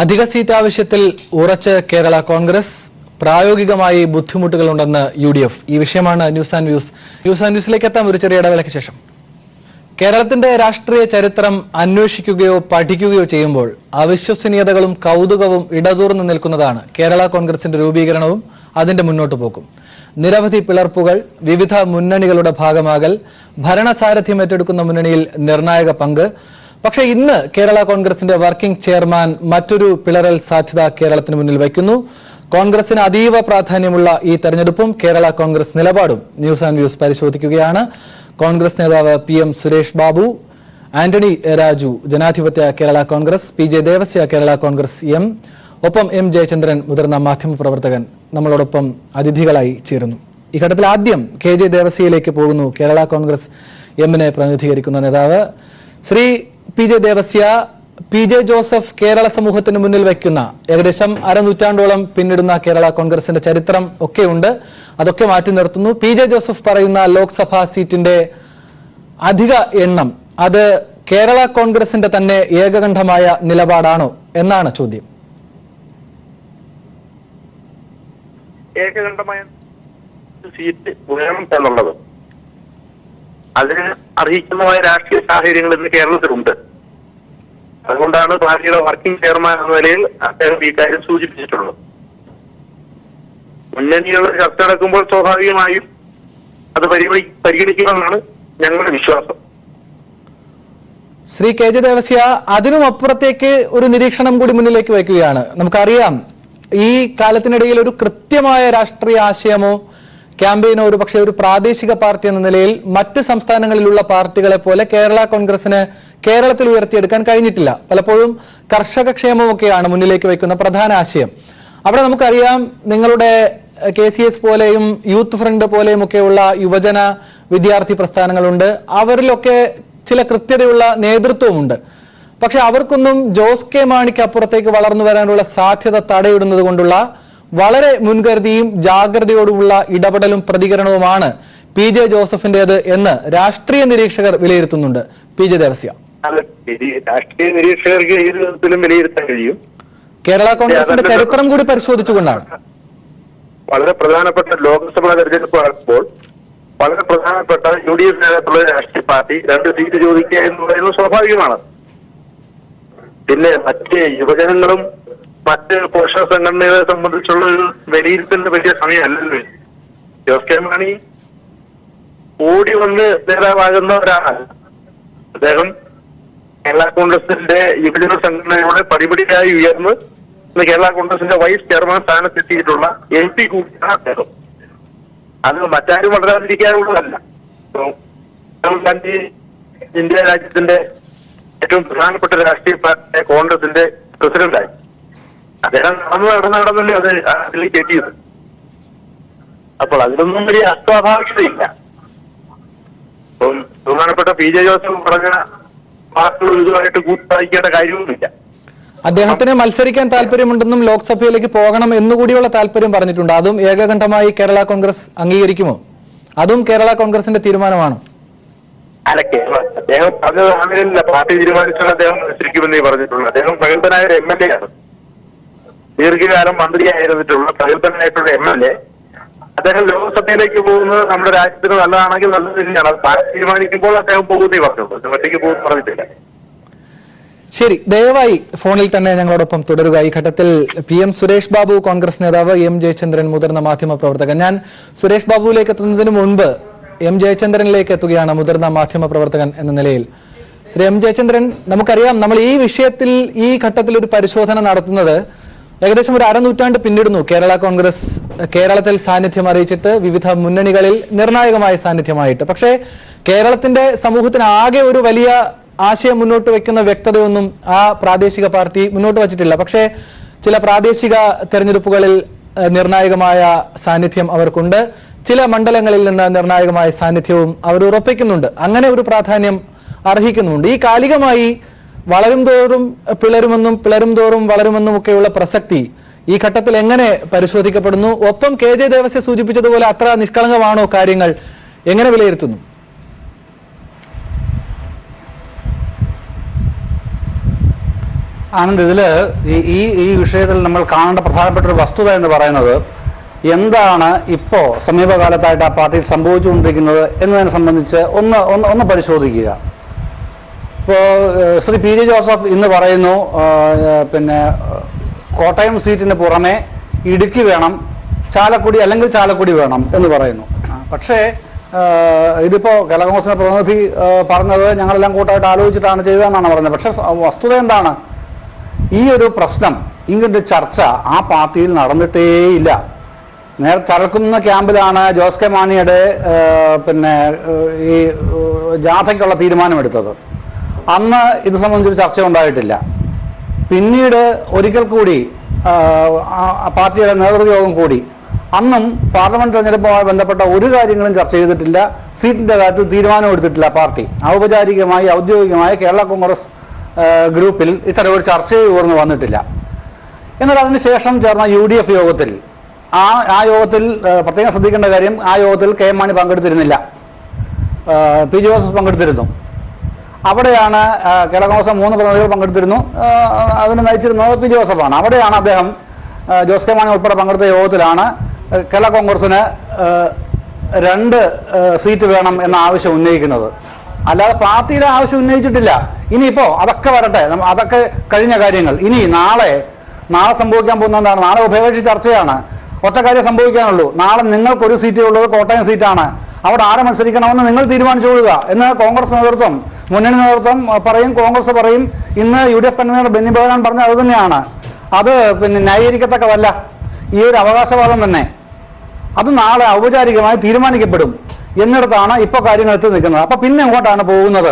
അധിക സീറ്റ് ആവശ്യത്തിൽ ഉറച്ച് കേരള കോൺഗ്രസ്, പ്രായോഗികമായി ബുദ്ധിമുട്ടുകളുണ്ടെന്ന് UDF. ഈ വിഷയമാണ് ന്യൂസ് ആൻഡ് വ്യൂസിലേക്ക് എത്താം ഒരു ചെറിയ ഇടവേളയ്ക്ക് ശേഷം. കേരളത്തിന്റെ രാഷ്ട്രീയ ചരിത്രം അന്വേഷിക്കുകയോ പഠിക്കുകയോ ചെയ്യുമ്പോൾ അവിശ്വസനീയതകളും കൗതുകവും ഇടതൂർന്നു നിൽക്കുന്നതാണ് കേരള കോൺഗ്രസിന്റെ രൂപീകരണവും അതിന്റെ മുന്നോട്ടു പോക്കും. നിരവധി പിളർപ്പുകൾ, വിവിധ മുന്നണികളുടെ ഭാഗമാകൽ, ഭരണസാരഥ്യം ഏറ്റെടുക്കുന്ന മുന്നണിയിൽ നിർണായക പങ്ക്. പക്ഷേ ഇന്ന് കേരള കോൺഗ്രസിന്റെ വർക്കിംഗ് ചെയർമാൻ മറ്റൊരു പിളറൽ സാധ്യത കേരളത്തിന് മുന്നിൽ വയ്ക്കുന്നു. കോൺഗ്രസിന് അതീവ പ്രാധാന്യമുള്ള ഈ തെരഞ്ഞെടുപ്പും കേരള കോൺഗ്രസ് നിലപാടും ന്യൂസ് ആൻഡ് വ്യൂസ് പരിശോധിക്കുകയാണ്. കോൺഗ്രസ് നേതാവ് PM സുരേഷ് ബാബു, ആന്റണി രാജു ജനാധിപത്യ കേരള കോൺഗ്രസ്, PJ ദേവസ്യ കേരള കോൺഗ്രസ് M, ഒപ്പം M ജയചന്ദ്രൻ മുതിർന്ന മാധ്യമപ്രവർത്തകൻ നമ്മളോടൊപ്പം അതിഥികളായി ചേരുന്നു. ഈ ഘട്ടത്തിൽ ആദ്യം KJ ദേവസ്യയിലേക്ക് പോകുന്നു. കേരള കോൺഗ്രസ് M-നെ പ്രതിനിധീകരിക്കുന്ന നേതാവ് Shri PJ Devasya, PJ Joseph Kerala സമൂഹത്തിന് മുന്നിൽ വയ്ക്കുന്ന ഏകദേശം അരനൂറ്റാണ്ടോളം പിന്നിടുന്ന കേരള കോൺഗ്രസിന്റെ ചരിത്രം ഒക്കെയുണ്ട്. അതൊക്കെ മാറ്റി നിർത്തുന്നു. PJ ജോസഫ് പറയുന്ന ലോക്സഭാ സീറ്റിന്റെ അധിക എണ്ണം അത് കേരള കോൺഗ്രസിന്റെ തന്നെ ഏകകണ്ഠമായ നിലപാടാണോ എന്നാണ് ചോദ്യം. ഏകകണ്ഠമായ സീറ്റ് വേണം എന്നുള്ളത് അതിന് അർഹിക്കുന്നതായ രാഷ്ട്രീയ സാഹചര്യങ്ങൾ ഇന്ന് കേരളത്തിലുണ്ട്. അതുകൊണ്ടാണ് പാർട്ടിയുടെ വർക്കിംഗ് ചെയർമാൻ എന്ന നിലയിൽ അദ്ദേഹം ഈ കാര്യം സൂചിപ്പിച്ചിട്ടുള്ളത്. മുന്നണികളുടെ ചർച്ച നടക്കുമ്പോൾ സ്വാഭാവികമായും അത് പരിഗണിക്കുമെന്നാണ് ഞങ്ങളുടെ വിശ്വാസം. ശ്രീ KJ ദേവസ്യ, അതിനും അപ്പുറത്തേക്ക് ഒരു നിരീക്ഷണം കൂടി മുന്നിലേക്ക് വയ്ക്കുകയാണ്. നമുക്കറിയാം, ഈ കാലത്തിനിടയിൽ ഒരു കൃത്യമായ രാഷ്ട്രീയ ആശയമോ ക്യാമ്പയിനോ ഒരു പക്ഷേ ഒരു പ്രാദേശിക പാർട്ടി എന്ന നിലയിൽ മറ്റ് സംസ്ഥാനങ്ങളിലുള്ള പാർട്ടികളെ പോലെ കേരള കോൺഗ്രസിന് കേരളത്തിൽ ഉയർത്തിയെടുക്കാൻ കഴിഞ്ഞിട്ടില്ല. പലപ്പോഴും കർഷക ക്ഷേമമൊക്കെയാണ് മുന്നിലേക്ക് വയ്ക്കുന്ന പ്രധാന ആശയം. അവിടെ നമുക്കറിയാം, നിങ്ങളുടെ KCS പോലെയും യൂത്ത് ഫ്രണ്ട് പോലെയും ഒക്കെയുള്ള യുവജന വിദ്യാർത്ഥി പ്രസ്ഥാനങ്ങളുണ്ട്. അവരിലൊക്കെ ചില കൃത്യതയുള്ള നേതൃത്വമുണ്ട്. പക്ഷെ അവർക്കൊന്നും ജോസ് കെ മാണിക്ക് അപ്പുറത്തേക്ക് വളർന്നു വരാനുള്ള സാധ്യത തടയിടുന്നത് കൊണ്ടുള്ള വളരെ മുൻകരുതിയും ജാഗ്രതയോടുമുള്ള ഇടപെടലും പ്രതികരണവുമാണ് PJ ജോസഫിന്റേത് എന്ന് രാഷ്ട്രീയ നിരീക്ഷകർ വിലയിരുത്തുന്നുണ്ട്. PJ ദേവസ്യ, രാഷ്ട്രീയ നിരീക്ഷകർക്ക് ഏത് വിധത്തിലും വിലയിരുത്താൻ കഴിയും. കേരള കോൺഗ്രസിന്റെ ചരിത്രം കൂടി പരിശോധിച്ചുകൊണ്ടാണ്. വളരെ പ്രധാനപ്പെട്ട ലോക്സഭാ തെരഞ്ഞെടുപ്പ് നടക്കുമ്പോൾ വളരെ പ്രധാനപ്പെട്ട UDF നേതൃത്വമുള്ള രാഷ്ട്രീയ പാർട്ടി 2 സീറ്റ് ചോദിക്കുക എന്ന് പറയുന്നത് സ്വാഭാവികമാണ്. പിന്നെ മറ്റ് യുവജനങ്ങളും മറ്റ് പോഷക സംഘടനകളെ സംബന്ധിച്ചുള്ള ഒരു വിലയിരുത്തലിന് വലിയ സമയമല്ലല്ലോ. ജോസ് കെ മാണി ഓടി വന്ന് നേതാവാകുന്ന ഒരാളാണ്. അദ്ദേഹം കേരള കോൺഗ്രസിന്റെ യുവജന സംഘടനയുടെ പടിപടിയായി ഉയർന്ന് കേരള കോൺഗ്രസിന്റെ വൈസ് ചെയർമാൻ സ്ഥാനത്തെത്തിയിട്ടുള്ള MP കൂടിയാണ് അദ്ദേഹം. അത് മറ്റാരും വളരാതിരിക്കാനുള്ളതല്ല. രാഹുൽ ഗാന്ധി ഇന്ത്യ രാജ്യത്തിന്റെ ഏറ്റവും പ്രധാനപ്പെട്ട രാഷ്ട്രീയ പാർട്ടിയായ കോൺഗ്രസിന്റെ പ്രസിഡന്റായി അദ്ദേഹം നടന്നല്ലേ അത് അതിലേക്ക് എത്തിയത്. അപ്പോൾ അതിലൊന്നും വലിയ അസ്വാഭാവികതയില്ല. അപ്പം ബഹുമാനപ്പെട്ട PJ ജോസഫ് പറഞ്ഞ വാക്കുകൾ ഇതുമായിട്ട് കൂട്ടായിക്കേണ്ട കാര്യവുമില്ല. അദ്ദേഹത്തിന് മത്സരിക്കാൻ താല്പര്യമുണ്ടെന്നും ലോക്സഭയിലേക്ക് പോകണം എന്നുകൂടിയുള്ള താല്പര്യം പറഞ്ഞിട്ടുണ്ട്. അതും ഏകകണ്ഠമായി കേരള കോൺഗ്രസ് അംഗീകരിക്കുമോ? അതും കേരള കോൺഗ്രസിന്റെ തീരുമാനമാണോ? അല്ല, അദ്ദേഹം പറഞ്ഞത് അങ്ങനെയല്ല. പാർട്ടി തീരുമാനിച്ചാൽ അദ്ദേഹം മത്സരിക്കുമെന്നേ പറഞ്ഞിട്ടുള്ളൂ. അദ്ദേഹം പ്രഗത്ഭനായ ഒരു MLA ആണ്. ദീർഘകാലം മന്ത്രിയായിരുന്നിട്ടുള്ള പ്രഗത്ഭനായിട്ടുള്ള MLA. അദ്ദേഹം ലോക്സഭയിലേക്ക് പോകുന്നത് നമ്മുടെ രാജ്യത്തിന് നല്ലതാണെങ്കിൽ നല്ലത് തന്നെയാണ്. അത് പാർട്ടി തീരുമാനിക്കുമ്പോൾ അദ്ദേഹം പോകുന്നേ പറഞ്ഞുള്ളൂ, ഒറ്റയ്ക്ക് പോകുന്നു പറഞ്ഞിട്ടില്ല. ശരി, ദയവായി ഫോണിൽ തന്നെ ഞങ്ങളോടൊപ്പം തുടരുക. ഈ ഘട്ടത്തിൽ PM സുരേഷ് ബാബു, കോൺഗ്രസ് നേതാവ്, M ജയചന്ദ്രൻ മുതിർന്ന മാധ്യമ പ്രവർത്തകൻ. ഞാൻ സുരേഷ് ബാബുവിലേക്ക് എത്തുന്നതിന് മുൻപ് M ജയചന്ദ്രനിലേക്ക് എത്തുകയാണ്, മുതിർന്ന മാധ്യമ പ്രവർത്തകൻ എന്ന നിലയിൽ. ശ്രീ M ജയചന്ദ്രൻ, നമുക്കറിയാം, നമ്മൾ ഈ വിഷയത്തിൽ ഈ ഘട്ടത്തിൽ ഒരു പരിശോധന നടത്തുന്നത് ഏകദേശം ഒരു അരനൂറ്റാണ്ട് പിന്നിടുന്നു. കേരള കോൺഗ്രസ് കേരളത്തിൽ സാന്നിധ്യം അറിയിച്ചിട്ട് വിവിധ മുന്നണികളിൽ നിർണായകമായ സാന്നിധ്യമായിട്ട്. പക്ഷേ കേരളത്തിന്റെ സമൂഹത്തിന് ആകെ ഒരു വലിയ ആശയം മുന്നോട്ട് വയ്ക്കുന്ന വ്യക്തതയൊന്നും ആ പ്രാദേശിക പാർട്ടി മുന്നോട്ട് വച്ചിട്ടില്ല. പക്ഷേ ചില പ്രാദേശിക തെരഞ്ഞെടുപ്പുകളിൽ നിർണായകമായ സാന്നിധ്യം അവർക്കുണ്ട്. ചില മണ്ഡലങ്ങളിൽ നിന്ന് നിർണായകമായ സാന്നിധ്യവും അവർ ഉറപ്പിക്കുന്നുണ്ട്. അങ്ങനെ ഒരു പ്രാധാന്യം അർഹിക്കുന്നുണ്ട്. ഈ കാലികമായി വളരും തോറും പിളരുമെന്നും പിളരും തോറും വളരുമെന്നും ഒക്കെയുള്ള പ്രസക്തി ഈ ഘട്ടത്തിൽ എങ്ങനെ പരിശോധിക്കപ്പെടുന്നു? ഒപ്പം KJ ദേവസ്യ സൂചിപ്പിച്ചതുപോലെ അത്ര നിഷ്കളങ്കമാണോ കാര്യങ്ങൾ? എങ്ങനെ വിലയിരുത്തുന്നു? ആനന്ദ്, ഇതിൽ ഈ വിഷയത്തിൽ നമ്മൾ കാണേണ്ട പ്രധാനപ്പെട്ട ഒരു വസ്തുത എന്ന് പറയുന്നത് എന്താണ് ഇപ്പോൾ സമീപകാലത്തായിട്ട് ആ പാർട്ടിയിൽ സംഭവിച്ചുകൊണ്ടിരിക്കുന്നത് എന്നതിനെ സംബന്ധിച്ച് ഒന്ന് പരിശോധിക്കുക. ഇപ്പോൾ ശ്രീ പി ജെ ജോസഫ് ഇന്ന് പറയുന്നു പിന്നെ കോട്ടയം സീറ്റിന് പുറമെ ഇടുക്കി വേണം, ചാലക്കുടി അല്ലെങ്കിൽ ചാലക്കുടി വേണം എന്ന് പറയുന്നു. പക്ഷേ ഇതിപ്പോൾ കേരള കോൺഗ്രസിന്റെ പ്രതിനിധി പറഞ്ഞത് ഞങ്ങളെല്ലാം കൂട്ടായിട്ട് ആലോചിച്ചിട്ടാണ് ചെയ്തതെന്നാണ് പറഞ്ഞത്. പക്ഷേ വസ്തുത എന്താണ്? ഈ ഒരു പ്രശ്നം, ഇങ്ങനത്തെ ചർച്ച ആ പാർട്ടിയിൽ നടന്നിട്ടേയില്ല. ചരക്കുന്ന ക്യാമ്പിലാണ് ജോസ് കെ മാണിയുടെ പിന്നെ ഈ ജാഥയ്ക്കുള്ള തീരുമാനമെടുത്തത്. അന്ന് ഇത് സംബന്ധിച്ചൊരു ചർച്ച ഉണ്ടായിട്ടില്ല. പിന്നീട് ഒരിക്കൽ കൂടി പാർട്ടിയുടെ നേതൃയോഗം കൂടി. അന്നും പാർലമെന്റ് തെരഞ്ഞെടുപ്പുമായി ബന്ധപ്പെട്ട ഒരു കാര്യങ്ങളും ചർച്ച ചെയ്തിട്ടില്ല. സീറ്റിന്റെ കാര്യത്തിൽ തീരുമാനമെടുത്തിട്ടില്ല പാർട്ടി. ഔപചാരികമായി ഔദ്യോഗികമായി കേരള കോൺഗ്രസ് ഗ്രൂപ്പിൽ ഇത്തരം ഒരു ചർച്ച ഉയർന്നു വന്നിട്ടില്ല. എന്നാൽ അതിനുശേഷം ചേർന്ന UDF യോഗത്തിൽ ആ യോഗത്തിൽ പ്രത്യേകം ശ്രദ്ധിക്കേണ്ട കാര്യം, ആ യോഗത്തിൽ കെ എം മാണി പങ്കെടുത്തിരുന്നില്ല, പി ജെ ജോസഫ് പങ്കെടുത്തിരുന്നു. അവിടെയാണ് കേരള കോൺഗ്രസ് 3 പ്രതിനിധികൾ പങ്കെടുത്തിരുന്നു. അതിന് നയിച്ചിരുന്നത് പി ജെ ജോസഫാണ്. അവിടെയാണ് അദ്ദേഹം ജോസ് കെ മാണി ഉൾപ്പെടെ പങ്കെടുത്ത യോഗത്തിലാണ് കേരള കോൺഗ്രസിന് 2 സീറ്റ് വേണം എന്ന ആവശ്യം ഉന്നയിക്കുന്നത്. അല്ലാതെ പാർട്ടിയുടെ ആവശ്യം ഉന്നയിച്ചിട്ടില്ല. ഇനിയിപ്പോൾ അതൊക്കെ വരട്ടെ, അതൊക്കെ കഴിഞ്ഞ കാര്യങ്ങൾ. ഇനി നാളെ സംഭവിക്കാൻ പോകുന്ന എന്താണ്? നാളെ ഉഭയകക്ഷി ചർച്ചയാണ്. ഒറ്റ കാര്യം സംഭവിക്കാനുള്ളൂ. നാളെ നിങ്ങൾക്കൊരു സീറ്റേ ഉള്ളത് കോട്ടയം സീറ്റാണ്. അവിടെ ആരെ മത്സരിക്കണമെന്ന് നിങ്ങൾ തീരുമാനിച്ചുകൊള്ളുക എന്ന് കോൺഗ്രസ് നേതൃത്വം, മുന്നണി നേതൃത്വം പറയും, കോൺഗ്രസ് പറയും. ഇന്ന് UDF കൺവീനർ ബെന്നി ബെഹനാൻ പറഞ്ഞ അത് തന്നെയാണ്. അത് പിന്നെ ന്യായീകരിക്കത്തക്കതല്ല. ഈ ഒരു അവകാശവാദം തന്നെ അത് നാളെ ഔപചാരികമായി തീരുമാനിക്കപ്പെടും എന്നിടത്താണ് ഇപ്പോൾ കാര്യങ്ങൾ എത്തി നിൽക്കുന്നത്. അപ്പം പിന്നെ എങ്ങോട്ടാണ് പോകുന്നത്?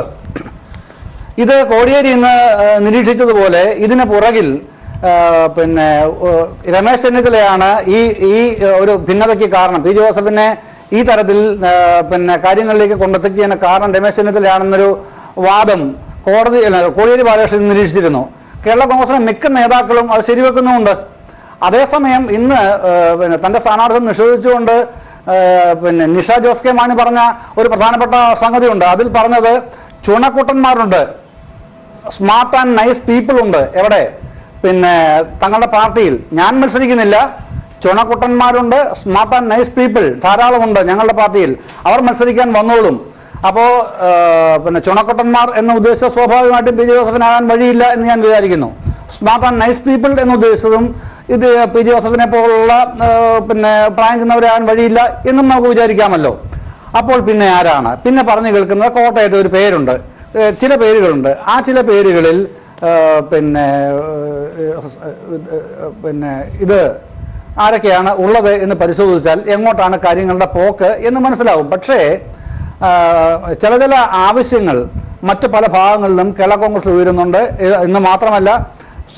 ഇത് കോടിയേരി ഇന്ന് നിരീക്ഷിച്ചതുപോലെ ഇതിന് പുറകിൽ പിന്നെ രമേശ് ചെന്നിത്തലയാണ് ഈ ഒരു ഭിന്നതയ്ക്ക് കാരണം. പി ജോസഫിനെ ഈ തരത്തിൽ പിന്നെ കാര്യങ്ങളിലേക്ക് കൊണ്ടെത്തിക്കുന്നതിന് കാരണം രമേശ് ചെന്നിത്തലയാണെന്നൊരു വാദം കോടിയേരി ബാലകൃഷ്ണൻ നിരീക്ഷിച്ചിരുന്നു. കേരള കോൺഗ്രസിലെ മിക്ക നേതാക്കളും അത് ശരിവെക്കുന്നുമുണ്ട്. അതേസമയം ഇന്ന് പിന്നെ തൻ്റെ സ്ഥാനാർത്ഥിത്വം നിഷേധിച്ചുകൊണ്ട് പിന്നെ നിഷ ജോസ് കെ മാണി പറഞ്ഞ ഒരു പ്രധാനപ്പെട്ട സംഗതിയുണ്ട്. അതിൽ പറഞ്ഞത് ചുണക്കുട്ടന്മാരുണ്ട്, സ്മാർട്ട് ആൻഡ് നൈസ് പീപ്പിൾ ഉണ്ട്. എവിടെ? പിന്നെ തങ്ങളുടെ പാർട്ടിയിൽ. ഞാൻ മത്സരിക്കുന്നില്ല, ചുണക്കുട്ടന്മാരുണ്ട്, സ്മാർട്ട് ആൻഡ് നൈസ് പീപ്പിൾ ധാരാളമുണ്ട് ഞങ്ങളുടെ പാർട്ടിയിൽ, അവർ മത്സരിക്കാൻ വന്നോളും. അപ്പോൾ പിന്നെ ചുണക്കുട്ടന്മാർ എന്ന് ഉദ്ദേശിച്ച സ്വാഭാവികമായിട്ടും പി ജെ ജോസഫിനാകാൻ വഴിയില്ല എന്ന് ഞാൻ വിചാരിക്കുന്നു. സ്മാർട്ട് ആൻഡ് നൈസ് പീപ്പിൾ എന്ന് ഉദ്ദേശിച്ചതും ഇത് പി ജെ ജോസഫിനെ പോലുള്ള പിന്നെ പ്രായം ചെന്നവരാകാൻ വഴിയില്ല എന്നും നമുക്ക് വിചാരിക്കാമല്ലോ. അപ്പോൾ പിന്നെ ആരാണ്? പിന്നെ പറഞ്ഞു കേൾക്കുന്നത് കോട്ടയത്ത് ഒരു പേരുണ്ട്, ചില പേരുകളുണ്ട്. ആ ചില പേരുകളിൽ പിന്നെ ഇത് ആരൊക്കെയാണ് ഉള്ളത് എന്ന് പരിശോധിച്ചാൽ എങ്ങോട്ടാണ് കാര്യങ്ങളുടെ പോക്ക് എന്ന് മനസ്സിലാവും. പക്ഷേ ചില ആവശ്യങ്ങൾ മറ്റ് പല ഭാഗങ്ങളിലും കേരള കോൺഗ്രസ് ഉയരുന്നുണ്ട്. ഇന്ന് മാത്രമല്ല,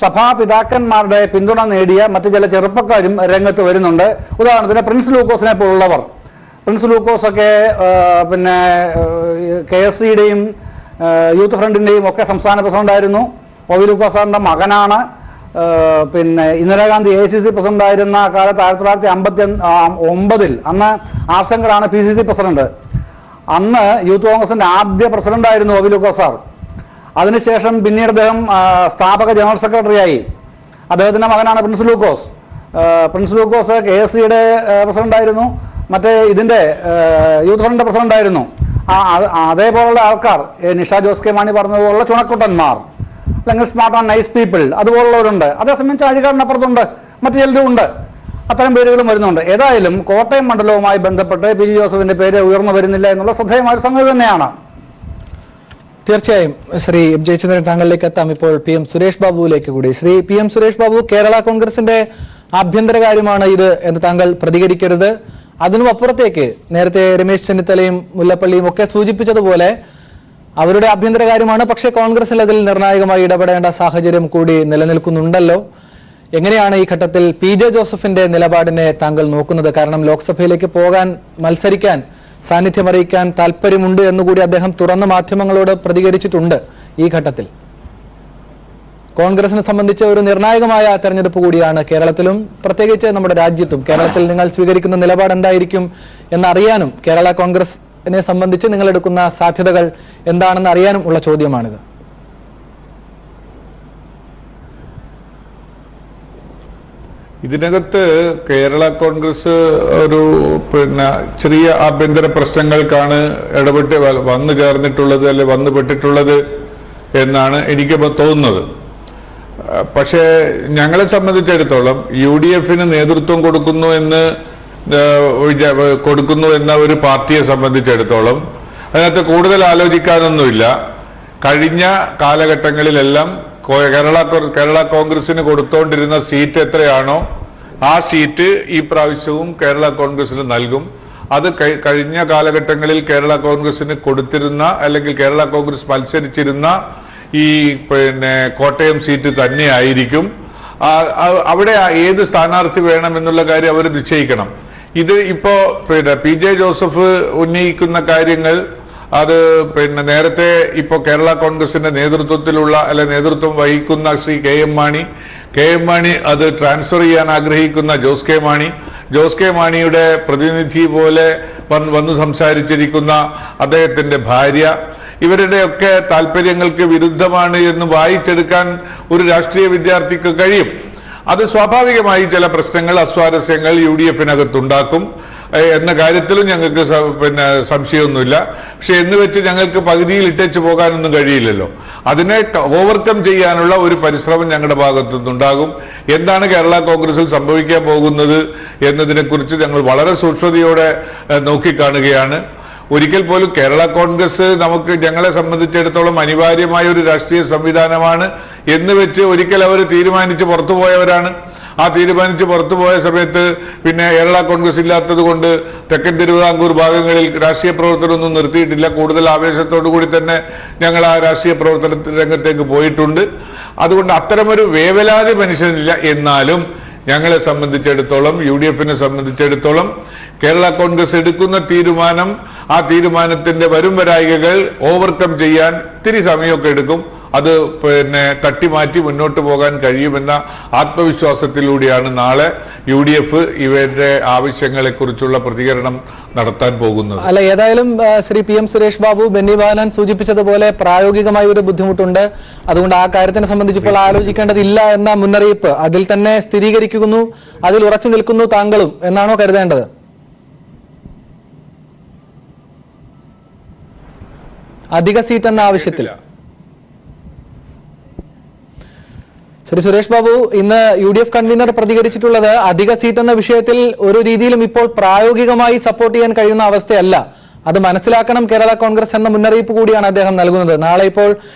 സഭാപിതാക്കന്മാരുടെ പിന്തുണ നേടിയ മറ്റ് ചില ചെറുപ്പക്കാരും രംഗത്ത് വരുന്നുണ്ട്. ഉദാഹരണത്തിന് പ്രിൻസ് ലൂക്കോസിനെ പോലുള്ളവർ. പ്രിൻസ് ലൂക്കോസൊക്കെ പിന്നെ KSCയുടെയും യൂത്ത് ഫ്രണ്ടിൻ്റെയും ഒക്കെ സംസ്ഥാന പ്രസിഡന്റായിരുന്നു. ഒ.വി. ലൂക്കോസ് സാറിൻ്റെ മകനാണ്. പിന്നെ ഇന്ദിരാഗാന്ധി AICC പ്രസിഡന്റായിരുന്ന കാലത്ത് 1959 അന്ന് ആർശങ്കറാണ് PCC പ്രസിഡന്റ്. അന്ന് യൂത്ത് കോൺഗ്രസിന്റെ ആദ്യ പ്രസിഡന്റായിരുന്നു ഒ.വി. ലൂക്കോസ് സാർ. അതിനുശേഷം പിന്നീട് അദ്ദേഹം സ്ഥാപക ജനറൽ സെക്രട്ടറിയായി. അദ്ദേഹത്തിന്റെ മകനാണ് പ്രിൻസ് ലൂക്കോസ്. പ്രിൻസ് ലൂക്കോസ് KSCയുടെ പ്രസിഡന്റായിരുന്നു, മറ്റേ ഇതിന്റെ യൂത്ത് ഫ്രണ്ടിന്റെ പ്രസിഡന്റായിരുന്നു. അതേപോലുള്ള ആൾക്കാർ, നിഷ ജോസ് കെ മാണി പറഞ്ഞതുപോലുള്ള ചുണക്കുട്ടന്മാർ അല്ലെങ്കിൽ സ്മാർട്ട് ആൻഡ് നൈസ് പീപ്പിൾ അതുപോലുള്ളവരുണ്ട്. അതേസമയം ചാഴികാടിനപ്പുറത്തുണ്ട്, മറ്റു ചിലരും ഉണ്ട്. അത്തരം പേരുകളും വരുന്നുണ്ട്. ഏതായാലും കോട്ടയം മണ്ഡലവുമായി ബന്ധപ്പെട്ട് പി ജെ ജോസഫിന്റെ പേര് ഉയർന്നു വരുന്നില്ല എന്നുള്ള ശ്രദ്ധേയമായ ഒരു സംഗതി തന്നെയാണ്. തീർച്ചയായും ശ്രീ ജയചന്ദ്രൻ, താങ്കളിലേക്ക് എത്താം. ഇപ്പോൾ PM സുരേഷ് ബാബുവിലേക്ക് കൂടി. ശ്രീ PM സുരേഷ് ബാബു, കേരള കോൺഗ്രസിന്റെ ആഭ്യന്തര കാര്യമാണ് ഇത് എന്ന് താങ്കൾ പ്രതികരിക്കരുത്. അതിനും അപ്പുറത്തേക്ക് നേരത്തെ രമേശ് ചെന്നിത്തലയും മുല്ലപ്പള്ളിയും ഒക്കെ സൂചിപ്പിച്ചതുപോലെ അവരുടെ ആഭ്യന്തര കാര്യമാണ്. പക്ഷേ കോൺഗ്രസിൽ അതിൽ നിർണായകമായി ഇടപെടേണ്ട സാഹചര്യം കൂടി നിലനിൽക്കുന്നുണ്ടല്ലോ. എങ്ങനെയാണ് ഈ ഘട്ടത്തിൽ PJ ജോസഫിന്റെ നിലപാടിനെ താങ്കൾ നോക്കുന്നത്? കാരണം ലോക്സഭയിലേക്ക് മത്സരിക്കാൻ സാന്നിധ്യം അറിയിക്കാൻ താല്പര്യമുണ്ട് എന്നുകൂടി അദ്ദേഹം തുറന്ന മാധ്യമങ്ങളോട് പ്രതികരിച്ചിട്ടുണ്ട്. ഈ ഘട്ടത്തിൽ കോൺഗ്രസിനെ സംബന്ധിച്ച് ഒരു നിർണായകമായ തെരഞ്ഞെടുപ്പ് കൂടിയാണ് കേരളത്തിലും, പ്രത്യേകിച്ച് നമ്മുടെ രാജ്യത്തും. കേരളത്തിൽ നിങ്ങൾ സ്വീകരിക്കുന്ന നിലപാട് എന്തായിരിക്കും എന്നറിയാനും, കേരള കോൺഗ്രസിനെ സംബന്ധിച്ച് നിങ്ങൾ എടുക്കുന്ന സാധ്യതകൾ എന്താണെന്ന് അറിയാനും ഉള്ള ചോദ്യമാണിത്. ഇതിനകത്ത് കേരള കോൺഗ്രസ് ഒരു ചെറിയ ആഭ്യന്തര പ്രശ്നങ്ങൾക്കാണ് ഇടപെട്ട് വന്നു ചേർന്നിട്ടുള്ളത് അല്ലെ വന്നു പെട്ടിട്ടുള്ളത് എന്നാണ് എനിക്ക് തോന്നുന്നത്. പക്ഷേ ഞങ്ങളെ സംബന്ധിച്ചിടത്തോളം UDF നേതൃത്വം കൊടുക്കുന്നു എന്ന ഒരു പാർട്ടിയെ സംബന്ധിച്ചിടത്തോളം അതിനകത്ത് കൂടുതൽ ആലോചിക്കാനൊന്നുമില്ല. കഴിഞ്ഞ കാലഘട്ടങ്ങളിലെല്ലാം കേരള കോൺഗ്രസിന് കൊടുത്തോണ്ടിരുന്ന സീറ്റ് എത്രയാണോ ആ സീറ്റ് ഈ പ്രാവശ്യവും കേരള കോൺഗ്രസിന് നൽകും. അത് കഴിഞ്ഞ കാലഘട്ടങ്ങളിൽ കേരള കോൺഗ്രസിന് കൊടുത്തിരുന്ന അല്ലെങ്കിൽ കേരള കോൺഗ്രസ് മത്സരിച്ചിരുന്ന ഈ കോട്ടയം സീറ്റ് തന്നെ ആയിരിക്കും. അവിടെ ഏത് സ്ഥാനാർത്ഥി വേണം എന്നുള്ള കാര്യം അവർ നിശ്ചയിക്കണം. ഇത് ഇപ്പോ PJ ജോസഫ് ഉന്നയിക്കുന്ന കാര്യങ്ങൾ അത് നേരത്തെ ഇപ്പോ കേരള കോൺഗ്രസിന്റെ നേതൃത്വത്തിലുള്ള നേതൃത്വം വഹിക്കുന്ന ശ്രീ KM മാണി അത് ട്രാൻസ്ഫർ ചെയ്യാൻ ആഗ്രഹിക്കുന്ന ജോസ് കെ മാണിയുടെ പ്രതിനിധി പോലെ വന്നു സംസാരിച്ചിരിക്കുന്ന അദ്ദേഹത്തിന്റെ ഭാര്യ, ഇവരുടെയൊക്കെ താല്പര്യങ്ങൾക്ക് വിരുദ്ധമാണ് എന്ന് വായിച്ചെടുക്കാൻ ഒരു രാഷ്ട്രീയ വിദ്യാർത്ഥിക്ക് കഴിയും. അത് സ്വാഭാവികമായി ചില പ്രശ്നങ്ങൾ, അസ്വാരസ്യങ്ങൾ UDF-നകത്തുണ്ടാക്കും എന്ന കാര്യത്തിലും ഞങ്ങൾക്ക് സംശയമൊന്നുമില്ല. പക്ഷെ എന്ന് വെച്ച് ഞങ്ങൾക്ക് പകുതിയിൽ ഇട്ടേച്ച് പോകാനൊന്നും കഴിയില്ലല്ലോ. അതിനെ ഓവർകം ചെയ്യാനുള്ള ഒരു പരിശ്രമം ഞങ്ങളുടെ ഭാഗത്തു നിന്നുണ്ടാകും. എന്താണ് കേരള കോൺഗ്രസിൽ സംഭവിക്കാൻ പോകുന്നത് എന്നതിനെക്കുറിച്ച് ഞങ്ങൾ വളരെ സൂക്ഷ്മതയോടെ നോക്കിക്കാണുകയാണ്. ഒരിക്കൽ പോലും കേരള കോൺഗ്രസ് ഞങ്ങളെ സംബന്ധിച്ചിടത്തോളം അനിവാര്യമായ ഒരു രാഷ്ട്രീയ സംവിധാനമാണ് എന്ന് വെച്ച് ഒരിക്കൽ അവർ തീരുമാനിച്ച് പുറത്തുപോയവരാണ്. ആ തീരുമാനിച്ച് പുറത്തുപോയ സമയത്ത് പിന്നെ കേരള കോൺഗ്രസ് ഇല്ലാത്തത് കൊണ്ട് തെക്കൻ തിരുവിതാംകൂർ ഭാഗങ്ങളിൽ രാഷ്ട്രീയ പ്രവർത്തനമൊന്നും നിർത്തിയിട്ടില്ല. കൂടുതൽ ആവേശത്തോടു കൂടി തന്നെ ഞങ്ങൾ ആ രാഷ്ട്രീയ പ്രവർത്തന രംഗത്തേക്ക് പോയിട്ടുണ്ട്. അതുകൊണ്ട് അത്തരമൊരു വേവലാതി മനുഷ്യനില്ല. എന്നാലും ഞങ്ങളെ സംബന്ധിച്ചിടത്തോളം, UDF-നെ സംബന്ധിച്ചിടത്തോളം കേരള കോൺഗ്രസ് എടുക്കുന്ന തീരുമാനം, ആ തീരുമാനത്തിന്റെ വരായികകൾ ഓവർകം ചെയ്യാൻ ഇത്തിരി സമയമൊക്കെ എടുക്കും. അത് തട്ടിമാറ്റി മുന്നോട്ട് പോകാൻ കഴിയുമെന്ന ആത്മവിശ്വാസത്തിലൂടെയാണ് നാളെ UDF ഇവരുടെ ആവശ്യങ്ങളെ കുറിച്ചുള്ള പ്രതികരണം നടത്താൻ പോകുന്നത്. അല്ല, ഏതായാലും ശ്രീ PM സുരേഷ് ബാബു, ബെന്നി ബെഹനാൻ സൂചിപ്പിച്ചതുപോലെ പ്രായോഗികമായ ഒരു ബുദ്ധിമുട്ടുണ്ട്. അതുകൊണ്ട് ആ കാര്യത്തിനെ സംബന്ധിച്ചിപ്പോൾ ആലോചിക്കേണ്ടതില്ല എന്ന മുന്നറിയിപ്പ് അതിൽ തന്നെ സ്ഥിരീകരിക്കുന്നു. അതിൽ ഉറച്ചു നിൽക്കുന്നു താങ്കളും എന്നാണോ കരുതേണ്ടത്? അധിക സീറ്റ് എന്ന ആവശ്യത്തിൽ ശ്രീ സുരേഷ് ബാബു, ഇന്ന് UDF കൺവീനർ പ്രതികരിച്ചിട്ടുള്ളത് അധിക സീറ്റ് എന്ന വിഷയത്തിൽ ഒരു രീതിയിലും ഇപ്പോൾ പ്രായോഗികമായി സപ്പോർട്ട് ചെയ്യാൻ കഴിയുന്ന അവസ്ഥയല്ല, അത് മനസ്സിലാക്കണം കേരള കോൺഗ്രസ് എന്ന മുന്നറിയിപ്പ് കൂടിയാണ് അദ്ദേഹം നൽകുന്നത്. നാളെ ഇപ്പോൾ